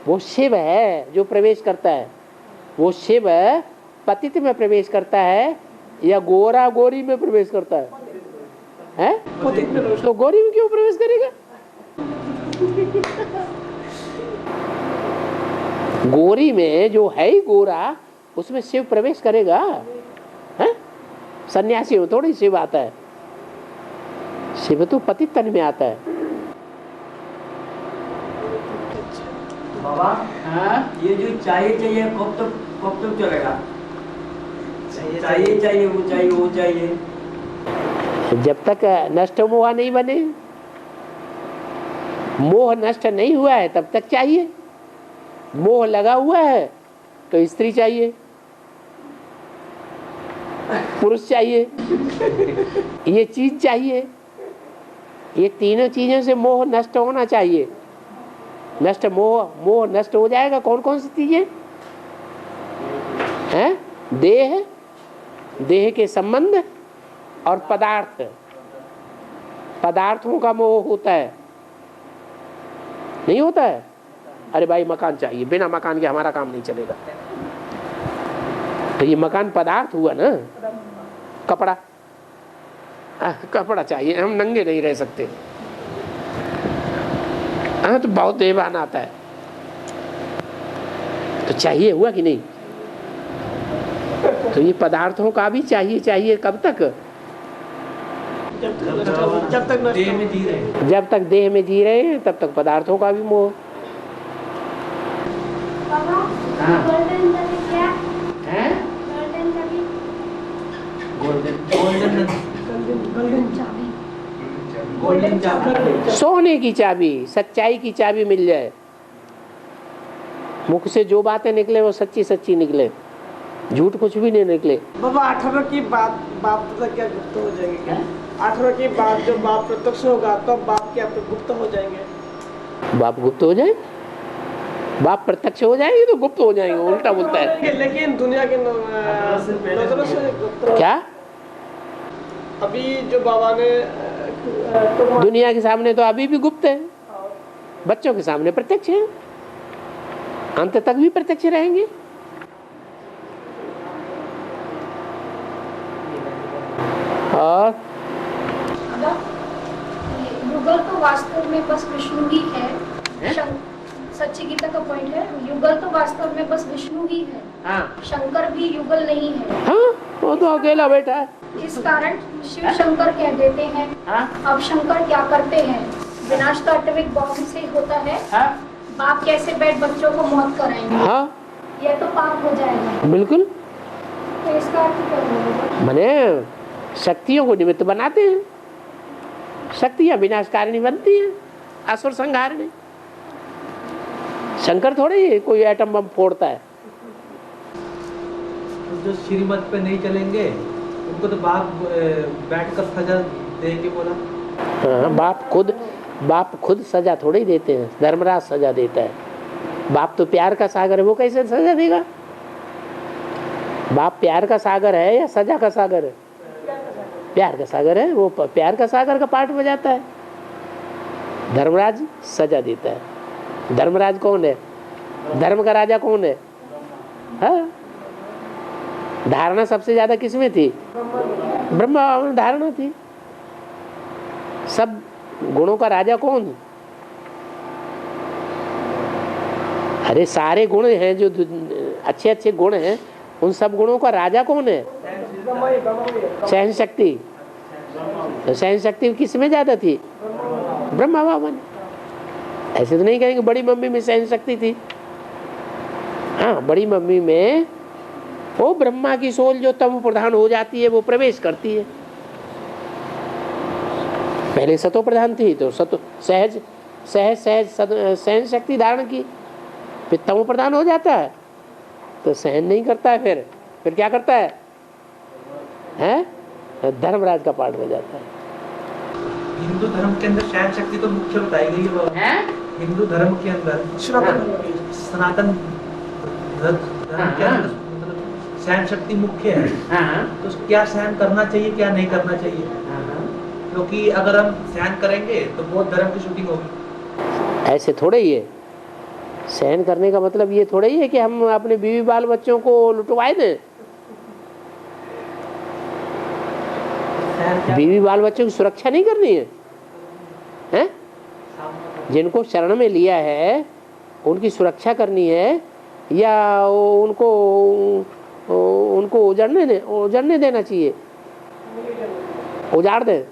वो शिव है जो प्रवेश करता है। वो शिव पतित में प्रवेश करता है या गोरा गोरी में प्रवेश करता है? तो गोरी में क्यों प्रवेश करेगा? गोरी में जो है ही गोरा, उसमें शिव प्रवेश करेगा? है? सन्यासी में थोड़ी शिव आता है। शिव तो पतित तन में आता है। बाबा, ये जो चाहिए कब तक चलेगा? चाहिए वो चाहिए जब तक नष्ट मोह नहीं बने, मोह नष्ट नहीं हुआ है तब तक चाहिए। मोह लगा हुआ है तो स्त्री चाहिए, पुरुष चाहिए, ये चीज चाहिए। ये तीनों चीजों से मोह नष्ट होना चाहिए। नष्ट मोह नष्ट हो जाएगा। कौन कौन सी चीजें हैं? देह के संबंध और पदार्थ। पदार्थों का मोह होता है, नहीं होता है? अरे भाई मकान चाहिए, बिना मकान के हमारा काम नहीं चलेगा। तो ये मकान पदार्थ हुआ ना। कपड़ा, कपड़ा चाहिए, हम नंगे नहीं रह सकते। तो बहुत देवान आता है, तो चाहिए हुआ कि नहीं? तो ये पदार्थों का भी चाहिए कब तक? जब तक देह में जी रहे हैं। जब तक देह में जी रहे हैं तब तक पदार्थों का भी मोह। सोने की चाबी, सच्चाई की चाबी मिल जाए। मुख से जो बातें निकले वो सच्ची सच्ची निकले, झूठ कुछ भी नहीं निकले। बाबा 18 की बात बाप तक क्या गुप्त हो जाएंगे क्या? 18 की बात जब बाप प्रत्यक्ष होगा तो बाप क्या गुप्त हो जाएंगे? बाप गुप्त हो जाए? बाप प्रत्यक्ष हो जाएंगे तो गुप्त हो जाएंगे, उल्टा बोलता है। लेकिन दुनिया के नजरों से गुप्त क्या? अभी जो बाबा ने दुनिया के सामने तो अभी भी गुप्त है, बच्चों के सामने प्रत्यक्ष है, अंत तक भी प्रत्यक्ष रहेंगे। और युगल तो वास्तव में बस विष्णु ही है। सच्ची गीता का पॉइंट है, युगल तो वास्तव में बस विष्णु ही है। हाँ। शंकर भी युगल नहीं है। हाँ, वो तो अकेला बैठा है। इस कारण शिव शंकर कह देते हैं। हाँ? अब शंकर क्या करते हैं? विनाश तो आटविक बॉम्ब से होता है। हाँ? बाप कैसे बैठ बच्चों को मौत कराएंगे? हाँ? यह तो पाप हो जाएगा। बिल्कुल। तो इसका अर्थ क्या होगा? माने शक्तियों को निमित्त बनाते हैं। शक्तियां विनाशकारिणी बनती हैं, असुर संहारिणी। शंकर थोड़ी कोई एटम बम फोड़ता है। जो श्रीमत पे नहीं चलेंगे उनको तो बाप बैठ कर सजा देंगे बोला। हाँ, बाप खुद सजा थोड़ी देते हैं, धर्मराज सजा देता है। बाप तो प्यार का सागर है, वो कैसे सजा देगा? बाप प्यार का सागर है या सजा का सागर है? प्यार का सागर है, वो प्यार का सागर का पाठ बजाता है। धर्मराज सजा देता है। धर्मराज कौन है? धर्म का राजा कौन है? हाँ? धारणा सबसे ज्यादा किसमें थी? ब्रह्मा में धारणा थी। सब गुणों का राजा कौन? अरे सारे गुण हैं जो अच्छे अच्छे गुण हैं, उन सब गुणों का राजा कौन है? सहन शक्ति। तो सहन शक्ति किसमें ज्यादा थी? ब्रह्मा बाबा में। ऐसे तो नहीं कहेंगे बड़ी मम्मी में सहन शक्ति थी। हाँ, बड़ी मम्मी में वो ब्रह्मा की सोल जो तम प्रधान हो जाती है, वो प्रवेश करती है। पहले सतो प्रधान थी तो सहज सहन शक्ति धारण की, फिर तमो प्रधान हो जाता है तो सहन नहीं करता है। फिर क्या करता है? धर्मराज का पाठ बजाता है। हिंदू धर्म के अंदर सहन शक्ति तो मुख्य बताई गई है। हिंदू धर्म के अंदर सनातन धर्म के अंदर सहन शक्ति मुख्य है, हाँ तो क्या सहन करना चाहिए क्या नहीं करना चाहिए, क्योंकि अगर हम सहन करेंगे तो बौद्ध धर्म की शूटिंग होगी। ऐसे थोड़े ही है। सहन करने का मतलब ये थोड़ा ही है कि हम अपने बीवी बाल बच्चों को लुटवाए दें। बीवी बाल बच्चों की सुरक्षा नहीं करनी है, हैं? जिनको शरण में लिया है उनकी सुरक्षा करनी है या उनको उजड़ने देना चाहिए? उजाड़ दें।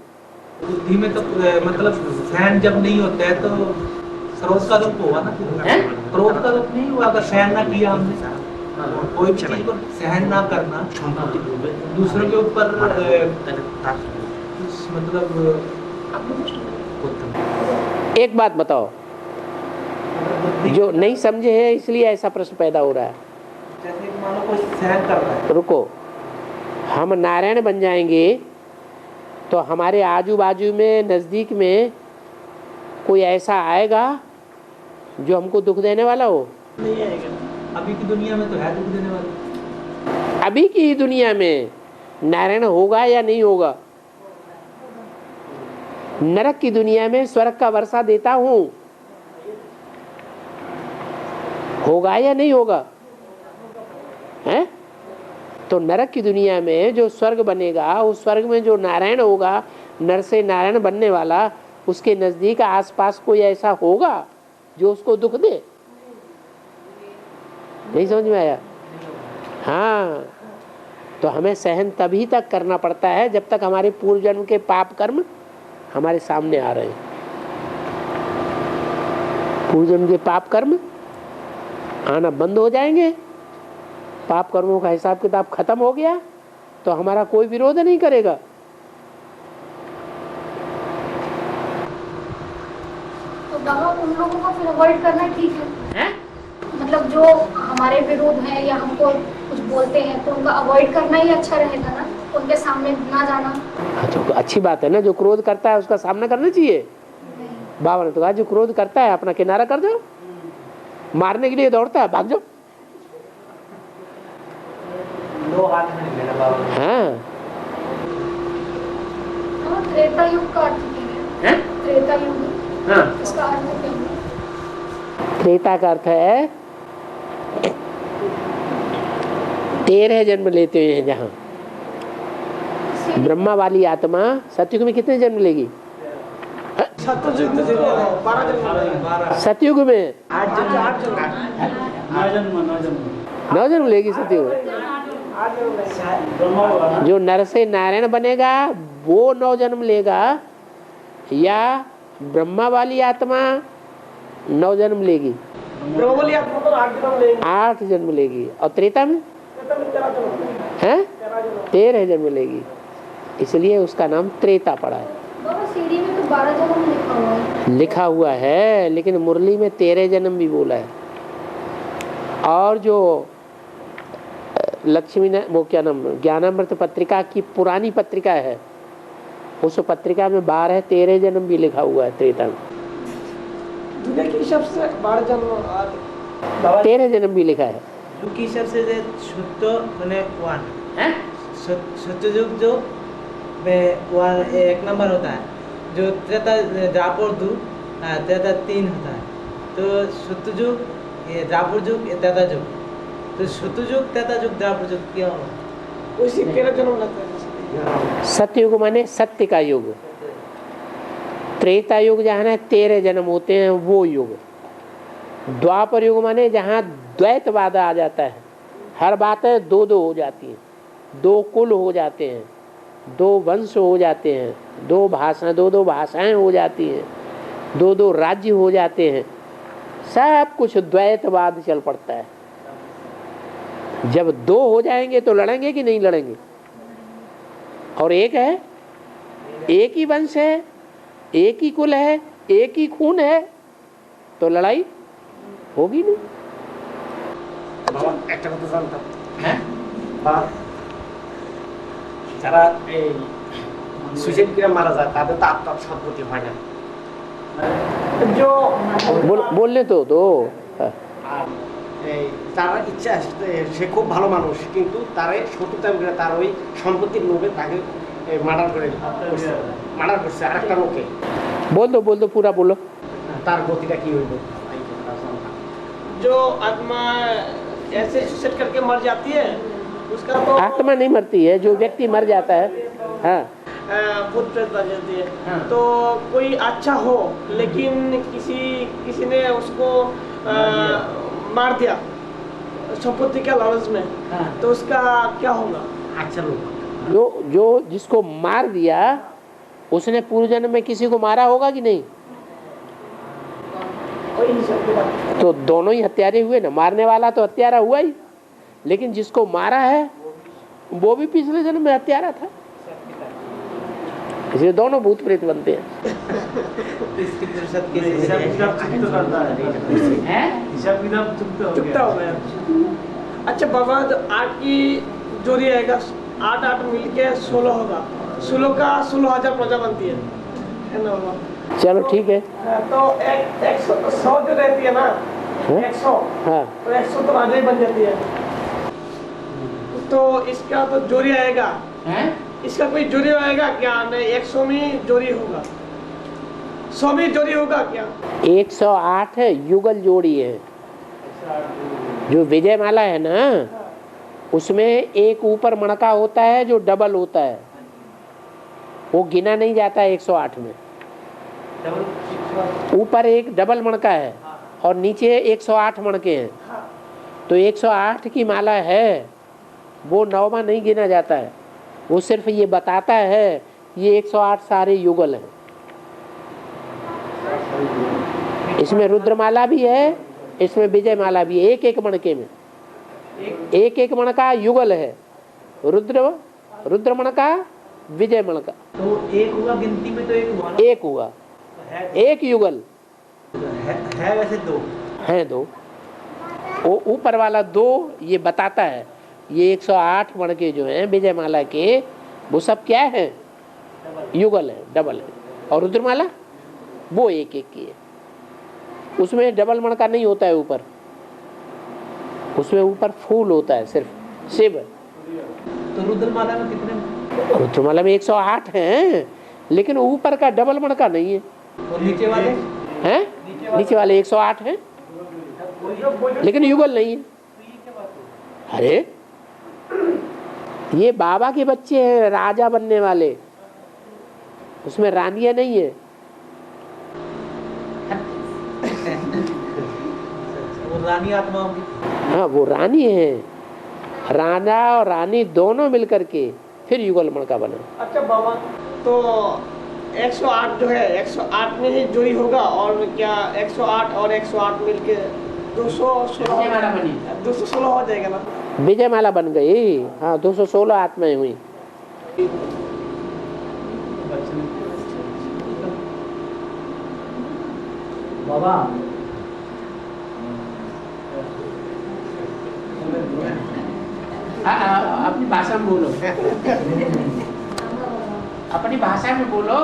बुद्धि में तो मतलब सहन जब नहीं होता है तो क्रोध का रूप हुआ ना, क्रोध का रूप नहीं हुआ अगर सहन ना किया हमने। कोई भी चीज को सहन ना करना, दूसरों के ऊपर मतलब। एक बात बताओ, जो नहीं समझे है इसलिए ऐसा प्रश्न पैदा हो रहा है। जैसे कि मान लो कोई सहन कर रहा है, रुको, हम नारायण बन जाएंगे तो हमारे आजू बाजू में नज़दीक में कोई ऐसा आएगा जो हमको दुख देने वाला हो? नहीं आएगा। अभी की दुनिया में तो है दुख देने वाले। अभी की दुनिया में नारायण होगा या नहीं होगा? नरक की दुनिया में स्वर्ग का वर्षा देता हूं, होगा या नहीं होगा? हैं? तो नरक की दुनिया में जो स्वर्ग बनेगा, उस स्वर्ग में जो नारायण होगा, नर से नारायण बनने वाला, उसके नजदीक आसपास कोई ऐसा होगा जो उसको दुख दे? नहीं समझ में आया? हाँ, तो हमें सहन तभी तक करना पड़ता है जब तक हमारे पूर्व जन्म के पाप कर्म हमारे सामने आ रहे हैं। पूर्व जन्म के पाप कर्म आना बंद हो जाएंगे, पाप कर्मों का हिसाब किताब खत्म हो गया तो हमारा कोई विरोध नहीं करेगा। तो बाबा उन लोगों को फिर अवॉइड करना ठीक है? मतलब जो हमारे विरोध है या हमको कुछ बोलते हैं तो उनका अवॉइड करना ही अच्छा रहेगा ना, उनके सामने ना जाना। तो अच्छी बात है ना, जो क्रोध करता है उसका सामना करना चाहिए। बाबा ने तो कहा जो क्रोध करता है अपना किनारा कर दो, मारने के लिए दौड़ता है भाग जाओ। दो हाथ में मेरा बाबा। हाँ, त्रेता युग का अर्थ क्या है? त्रेता युग, हाँ। इसका अर्थ क्या है? त्रेता का अर्थ है 13 जन्म लेते हैं। जहाँ ब्रह्मा वाली आत्मा सतयुग में कितने जन्म लेगी? सतयुग में 12 जन्म। सतयुग में 8 जन्म। 9 जन्म लेगी सतयुग। जो नर से नारायण बनेगा वो 9 जन्म लेगा या ब्रह्मा वाली आत्मा 9 जन्म लेगी? ब्रह्मवाली आत्मा तो 8 जन्म लेगी। 8 जन्म लेगी। और त्रेता में है 13 जन्म लेगी, इसलिए उसका नाम त्रेता पड़ा है। बाबा सीढ़ी में तो 12 जन्म लिखा हुआ है। लिखा हुआ है लेकिन मुरली में 13 जन्म भी बोला है। और जो लक्ष्मी ने वो क्या नाम ज्ञानामृत पत्रिका की पुरानी पत्रिका है, उस पत्रिका में 12 13 जन्म भी लिखा हुआ है त्रेता में। दुनिया के हिसाब से 12 जन्म 13 जन्म भी लिखा है। की हिसाब से सत्य मैंने 1 सत्ययुग जो 1 नंबर होता है, जो त्रेता द्वापर 2 त्रेता 3 होता है। तो सत्ययुग, ये द्वापर युग, ये त्रेता युग। तो सत्ययुग, त्रेता युग, द्वापर युग क्या होगा? उसी 13 जन्म लगता है। सत्ययुग माने सत्य का युग। त्रेता युग जहाँ 13 जन्म होते हैं वो युग। द्वापर युग माने जहाँ द्वैतवाद आ जाता है, हर बातें 2 हो जाती हैं, 2 कुल हो जाते हैं, 2 वंश हो जाते हैं, 2 भाषाएं हो जाती हैं, 2 राज्य हो जाते हैं, सब कुछ द्वैतवाद चल पड़ता है। जब 2 हो जाएंगे तो लड़ेंगे कि नहीं लड़ेंगे? और एक है, एक ही वंश है, एक ही कुल है, एक ही खून है, तो लड़ाई होगी नहीं। একটা কথা জানতাম, হ্যাঁ যারা এই সুইসাইড করে মারা যায় তাদের তো আত্মার সদ্গতি হয় না। जो बोलने तो दो। আর তার ইচ্ছা সে খুব ভালো মানুষ, কিন্তু তার শত্রুতা করে তার ওই সম্পত্তির লোভে তাকে মার্ডার করছে আরেকটা লোকে। बोल दो पूरा बोलो। তার গতিটা কি হইল? जो आत्मा ऐसे सुसाइड करके मर जाती है उसका तो आत्मा नहीं मरती है, जो व्यक्ति मर जाता है हाँ भूत प्रेत बन जाती है। तो कोई अच्छा हो लेकिन किसी ने उसको मार दिया संपत्ति के लालच में, तो उसका क्या होगा? अच्छा लोग जो जिसको मार दिया उसने पूर्व जन्म में किसी को मारा होगा कि नहीं? तो दोनों ही हत्यारे हुए ना, मारने वाला तो हत्यारा हुआ ही, लेकिन जिसको मारा है वो भी पिछले जन्म में हत्यारा था, इसलिए दोनों भूत प्रेत बनते हैं। चुकता हो गया। अच्छा बाबा, तो 8 की जोड़ी आएगा, 8 मिलके 16 होगा, 16 का 16,000 प्रजा बनती है ना बाबा? चलो ठीक है। तो 100 जो रहती है ना, 100 हाँ तो 100 तो राजा ही बन जाती है। तो इसका तो जोड़ी आएगा, इसका कोई जोड़ी आएगा क्या? नहीं, 100 में जोड़ी होगा, 100 में जोड़ी होगा क्या? 108 युगल जोड़ी है। जो विजय माला है ना, उसमें एक ऊपर मणका होता है जो डबल होता है, वो गिना नहीं जाता है 108 में। ऊपर एक डबल मणका है और नीचे 108 मणके हैं, तो 108 की माला है, वो 9वां नहीं गिना जाता है, वो सिर्फ ये बताता है ये 108 सारे युगल हैं। इसमें रुद्रमाला भी है, इसमें विजय माला भी है, एक मणके में एक मणका युगल है, रुद्र मणका विजय मणका। तो एक हुआ गिनती में, तो एक हुआ ना? एक हुआ, एक युगल है वैसे 2 है, 2 वो ऊपर वाला 2 ये बताता है ये 108 मणके जो हैं विजय माला के, वो सब क्या है? युगल है, डबल है। और रुद्रमाला वो एक की है, उसमें डबल मणका नहीं होता है ऊपर, उसमें ऊपर फूल होता है सिर्फ शिव। तो रुद्रमाला में कितने? रुद्रमाला में 108 हैं, लेकिन ऊपर का डबल मणका नहीं है। और नीचे वाले हैं? नीचे वाले 108 हैं, लेकिन युगल नहीं है। अरे ये बाबा के बच्चे हैं, राजा बनने वाले, उसमें रानियां नहीं है। वो रानी आत्मा होगी। हाँ वो रानी है, राजा और रानी दोनों मिलकर के फिर युगल मणका बना। अच्छा बाबा, तो 108 जो है 108 में ही जोड़ी होगा, और क्या 108 और 108 मिलके 216 हो जाएगा ना? विजय माला बन गई। हाँ 216 आत्माएं हुई। बाबा अपनी भाषा में बोलो, अपनी भाषा में बोलो,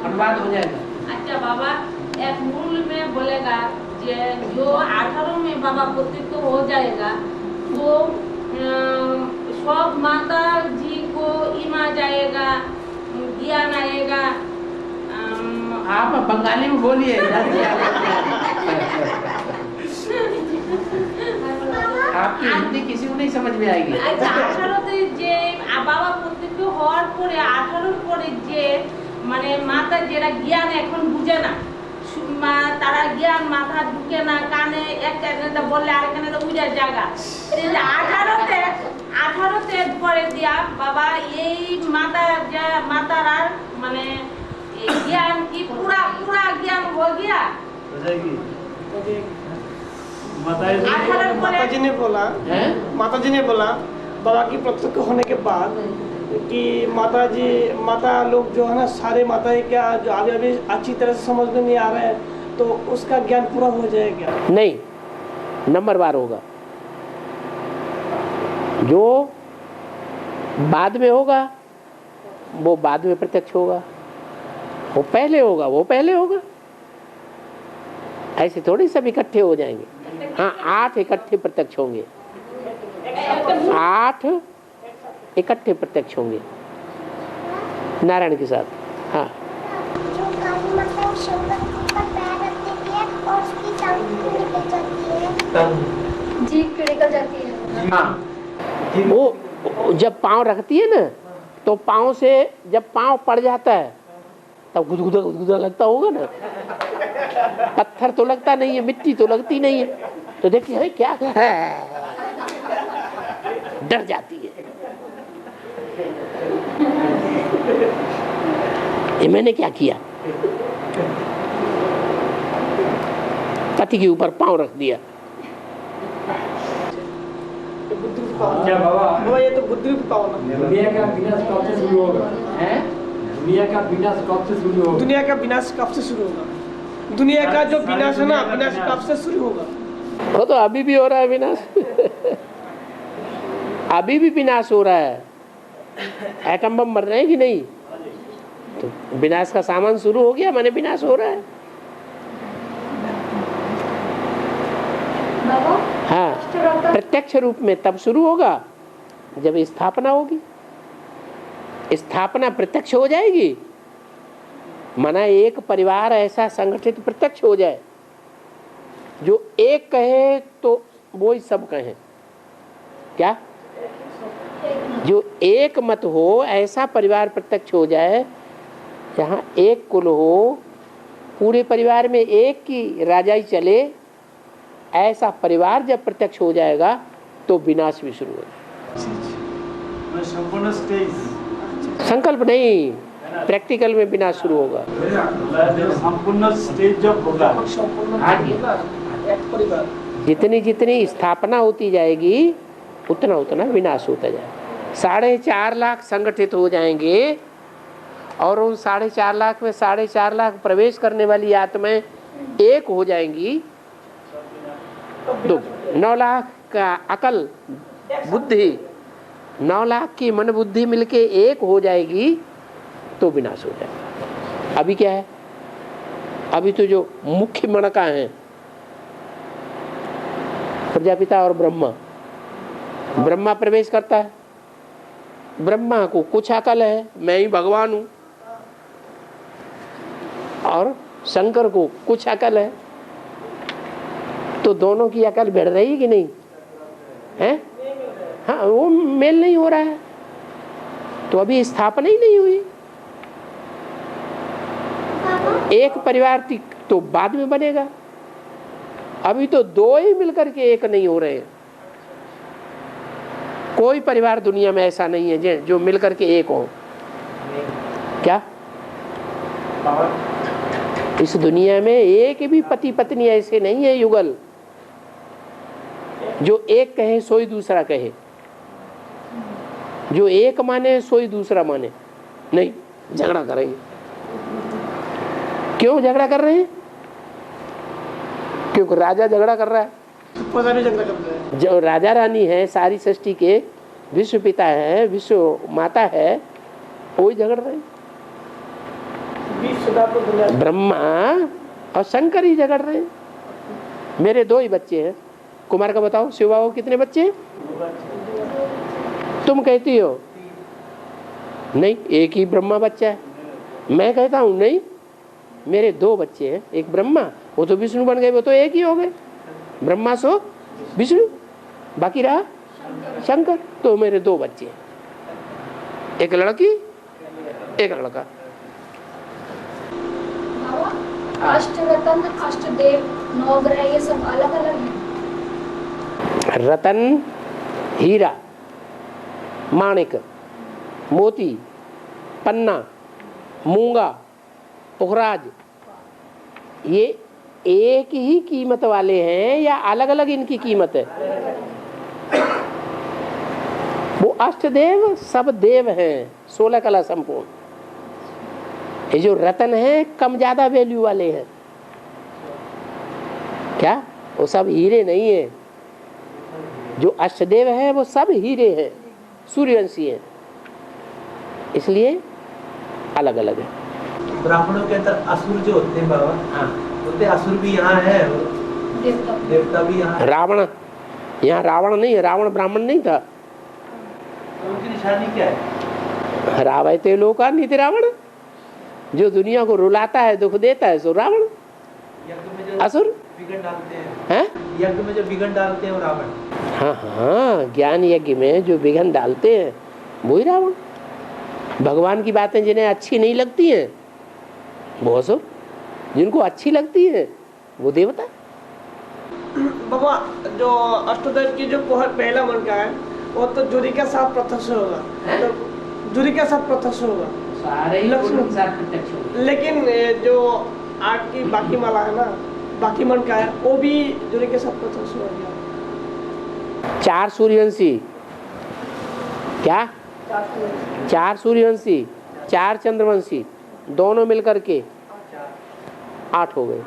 अनुवाद हो जाएगा। अच्छा बाबा, एक मूल में बोलेगा जो 18 में बाबा प्रत्यक्ष हो जाएगा, तो सब माता जी को इमा जाएगा, ज्ञान आएगा। आप बंगाली में बोलिए। आपकी हिंदी किसी को नहीं समझ में आएगी। अच्छा 18 যে বাবা প্রত্যক্ষ হওয়ার পরে 18 পরে যে মানে মাতা যেটা জ্ঞান এখন বুঝে না, তারা জ্ঞান মাথা ঢুকে না, কানে একটা বললে আরেকখানে উড়ে জায়গা, এই যে 18তে পরে দিয়া বাবা এই মাতার মানে ज्ञान की पूरा ज्ञान हो गया। माताजी ने बोला बाबा की प्रत्यक्ष होने के बाद कि माता लोग जो है ना, सारे माता क्या जो अभी अच्छी तरह से समझ में नहीं आ रहा है, तो उसका ज्ञान पूरा हो जाएगा? नहीं, नंबरवार होगा। जो बाद में होगा वो बाद में प्रत्यक्ष होगा, वो पहले होगा वो पहले होगा, ऐसे थोड़ी सब इकट्ठे हो जाएंगे। हाँ 8 इकट्ठे प्रत्यक्ष होंगे, 8 इकट्ठे प्रत्यक्ष होंगे नारायण के साथ। हाँ जो काली माता शंकर के ऊपर पैर रख देती है और उसकी टांग निकल जाती है, जीभ निकल जाती है। हाँ, वो जब पाँव रखती है ना तो पाँव से जब पाँव पड़ जाता है तब गुदगुदा गुदगुदा लगता होगा ना। पत्थर तो लगता नहीं है, मिट्टी तो लगती नहीं है, तो देखिए है क्या है, डर जाती है। ये मैंने क्या किया, पति के ऊपर पाँव रख दिया। क्या बाबा, बाबा ये तो बुद्धि रूप पाओ ना। दुनिया का विनाश कब से शुरू होगा? दुनिया का विनाश कब से शुरू होगा? दुनिया का विनाश कब से शुरू होगा? दुनिया का जो विनाश है ना, विनाश कब से शुरू होगा? वो तो अभी भी हो रहा है विनाश। अभी भी विनाश हो रहा है, एटम बम मर रहे हैं कि नहीं? तो विनाश का सामान शुरू हो गया, माने विनाश हो रहा है। बाबा हाँ, प्रत्यक्ष रूप में तब शुरू होगा जब स्थापना होगी। स्थापना प्रत्यक्ष हो जाएगी, माना एक परिवार ऐसा संगठित प्रत्यक्ष हो जाए जो एक कहे तो वो ही सब कहें। क्या? जो एक मत हो, ऐसा परिवार प्रत्यक्ष हो जाए जहाँ एक कुल हो, पूरे परिवार में एक की राजाई चले, ऐसा परिवार जब प्रत्यक्ष हो जाएगा तो विनाश भी शुरू हो जाएगा। संपूर्ण स्टेज, संकल्प नहीं, प्रैक्टिकल में विनाश शुरू होगा। संपूर्ण स्टेज जब होगा, जितनी जितनी स्थापना होती जाएगी उतना उतना विनाश होता जाएगा। 4.5 लाख संगठित हो जाएंगे और उन 4.5 लाख में 4.5 लाख प्रवेश करने वाली आत्माएं एक हो जाएंगी। 9 लाख का अकल बुद्धि, 9 लाख की मन बुद्धि मिलके एक हो जाएगी तो विनाश हो जाएगा। अभी क्या है? अभी तो जो मुख्य मनका है प्रजापिता और ब्रह्मा, ब्रह्मा प्रवेश करता है। ब्रह्मा को कुछ अकल है, मैं ही भगवान हूं, और शंकर को कुछ अकल है, तो दोनों की अकल बढ़ रही कि नहीं है? हाँ, वो मेल नहीं हो रहा है, तो अभी स्थापना ही नहीं हुई। एक परिवार तो बाद में बनेगा, अभी तो दो ही मिलकर के एक नहीं हो रहे हैं। कोई परिवार दुनिया में ऐसा नहीं है जो मिलकर के एक हो। क्या? इस दुनिया में एक भी पति पत्नी ऐसे नहीं है युगल जो एक कहे सोई दूसरा कहे, जो एक माने सोई दूसरा माने, नहीं, झगड़ा करेंगे। क्यों झगड़ा कर रहे हैं? क्योंकि राजा झगड़ा कर रहा है, जो राजा रानी है, सारी सृष्टि के विश्व पिता है, विश्व माता है, वही झगड़ रहे हैं। ब्रह्मा और शंकर ही झगड़ रहे हैं। मेरे 2 ही बच्चे हैं। कुमार का बताओ, शिवा को कितने बच्चे हैं? तुम कहती हो नहीं, एक ही ब्रह्मा बच्चा है। मैं कहता हूँ नहीं, मेरे 2 बच्चे हैं, एक ब्रह्मा, वो तो विष्णु बन गए, वो तो एक ही हो गए, ब्रह्मा सो विष्णु, बाकी रहा शंकर। तो मेरे 2 बच्चे हैं, एक लड़की एक लड़का। अष्ट रतन, अष्ट देव, 9 ग्रह, ये सब अलग अलग हैं। रतन, हीरा, माणिक, मोती, पन्ना, मूंगा, पुखराज, ये एक ही कीमत वाले हैं या अलग अलग इनकी कीमत है? वो अष्टदेव सब देव हैं, 16 कला संपूर्ण। ये जो रतन है कम ज्यादा वैल्यू वाले हैं। क्या? वो सब हीरे नहीं है। जो अष्टदेव है वो सब हीरे हैं, सूर्यवंशी हैं, इसलिए अलग अलग है। ब्राह्मणों के अंदर असुर जो होते हैं बाबा, हाँ, बोलते असुर भी यहाँ है, देवता। देवता भी यहाँ। रावण, यहाँ रावण नहीं है, रावण ब्राह्मण नहीं था। उनकी निशानी क्या है? रावयते लोकान्निति रावण, जो दुनिया को रुलाता है, दुख देता है, सो रावण। यज्ञ में जो असुर विघन डालते हैं, हैं? यज्ञ में जो विघन डालते हैं वो रावण। हाँ हाँ, ज्ञान यज्ञ में जो विघन डालते हैं वही रावण। भगवान की बातें जिन्हें अच्छी नहीं लगती हैं वो असुर, जिनको अच्छी लगती है वो देवता। बाबा जो अष्टोदय की जो पहला मन का है वो तो जुरी के साथ प्रत्यक्ष होगा, तो जुरी के साथ प्रत्यक्ष होगा सारे ही लक्ष्मण के साथ प्रत्यक्ष होगा। लेकिन जो आठ की बाकी माला है ना, बाकी मन का है, वो भी जुरी के साथ प्रत्यक्ष हो गया। 4 सूर्यवंशी, क्या 4 सूर्यवंशी, 4 चंद्रवंशी, दोनों मिलकर के 8 हो गए।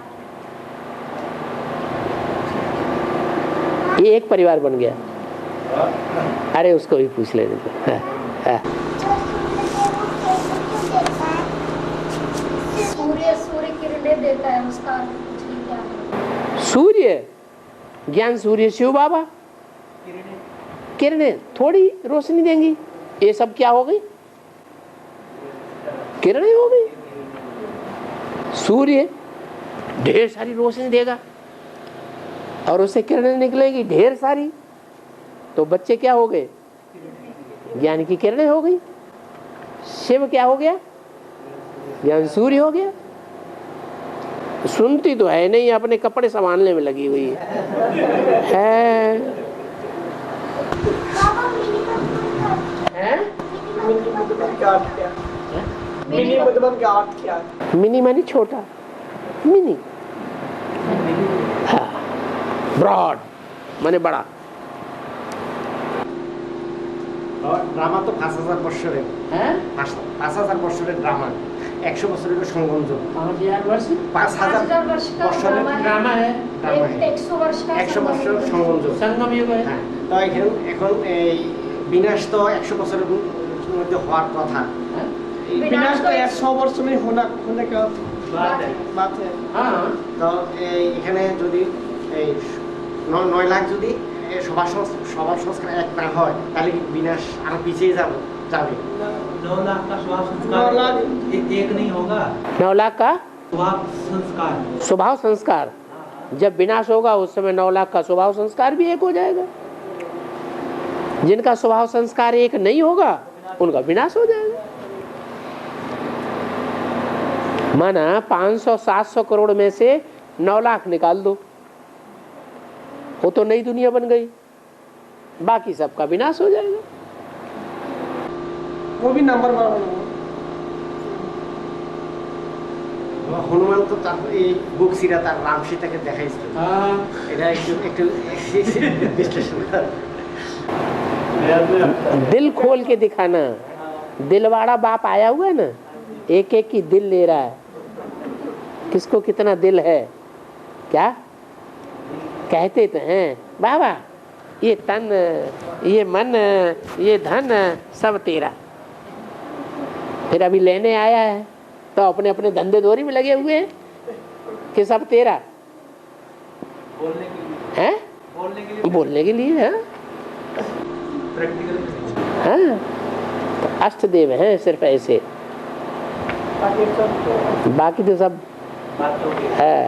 ये एक परिवार बन गया। अरे उसको भी पूछ लेने दो। सूर्य सूर्य किरणें देता है, उसका अर्थ पूछिए क्या है? सूर्य ज्ञान सूर्य शिव बाबा, किरणें थोड़ी रोशनी देंगी। ये सब क्या हो गई? किरणें हो गई। सूर्य ढेर सारी रोशनी देगा और उससे किरणें निकलेगी ढेर सारी, तो बच्चे क्या हो गए? ज्ञान की किरणें हो गई। शिव क्या हो गया? ज्ञान सूर्य हो गया। सुनती तो है नहीं, अपने कपड़े संभालने में लगी हुई है। मिनी मतलब का अर्थ क्या है? मिनी मानी छोटा, मिनी। हाँ, ब्रॉड माने बड़ा। ড্রামা তো 5000 বছরের, হ্যাঁ 5000 বছরের ড্রামা, 100 বছরের সংগমযোগ, 5000 वर्ष 5000 वर्ष का বছরের ड्रामा है, ড্রামা, 100 वर्ष का 100 বছরের সংগমযোগ। संगम युग है। হ্যাঁ, তো এখন এই বিনাশ তো 100 বছরের মধ্যে হওয়ার কথা। विनाश तो 100 वर्ष में होने का बात है। हाँ, তো এখানে যদি এই 9 লাখ যদি সবার সংস্কার এক না হয় তাহলে কি বিনাশ আরো পিছিয়ে যাবে? 9 लाख का स्वभाव 9 संस्कार लाख एक नहीं होगा। 9 लाख का स्वभाव संस्कार, स्वभाव संस्कार जब विनाश होगा उस समय 9 लाख का स्वभाव संस्कार भी एक हो जाएगा। जिनका स्वभाव संस्कार एक नहीं होगा उनका विनाश हो जाएगा। माना 500-700 करोड़ में से 9 लाख निकाल दो, वो तो नई दुनिया बन गई, बाकी सबका विनाश हो जाएगा। वो भी नंबर 1 হনুমান তো তার এই বুক সিরা তার রাম সীতাকে দেখাইছিল। এটা একটু বিশ্লেষণ কর। दिल खोल के दिखाना। दिलवाड़ा बाप आया हुआ है ना, एक एक की दिल ले रहा है, किसको कितना दिल है। क्या कहते तो हैं बाबा ये तन, ये मन, ये धन सब तेरा। फिर अभी लेने आया है तो अपने अपने धंधे दोरी में लगे हुए हैं कि सब तेरा बोलने के लिए, है, बोलने के लिए है। प्रैक्टिकल हाँ, तो अष्टदेव हैं सिर्फ ऐसे, बाकी तो सब बात हो गई। है।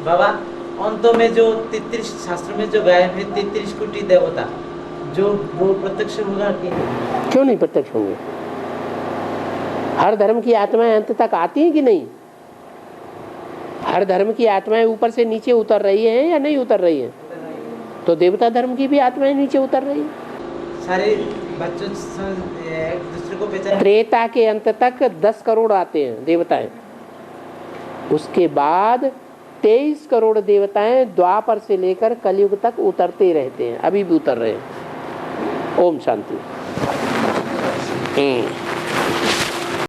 बाबा अंत में जो 33 शास्त्र में जो गाय में 33 कोटि देवता जो वो प्रत्यक्ष होगा कि क्यों नहीं प्रत्यक्ष होंगे? हर धर्म की आत्माएं अंत तक आती हैं कि नहीं? हर धर्म की आत्माएं ऊपर से नीचे उतर रही हैं या नहीं उतर रही हैं? तो देवता धर्म की भी आत्माएं नीचे उतर रही हैं। सारे बच्चों एक दूसरे को पहचान। त्रेता के अंत तक 10 करोड़ आते हैं देवताएं, उसके बाद 23 करोड़ देवताएं द्वापर से लेकर कलयुग तक उतरते रहते हैं, अभी भी उतर रहे हैं। ओम शांति।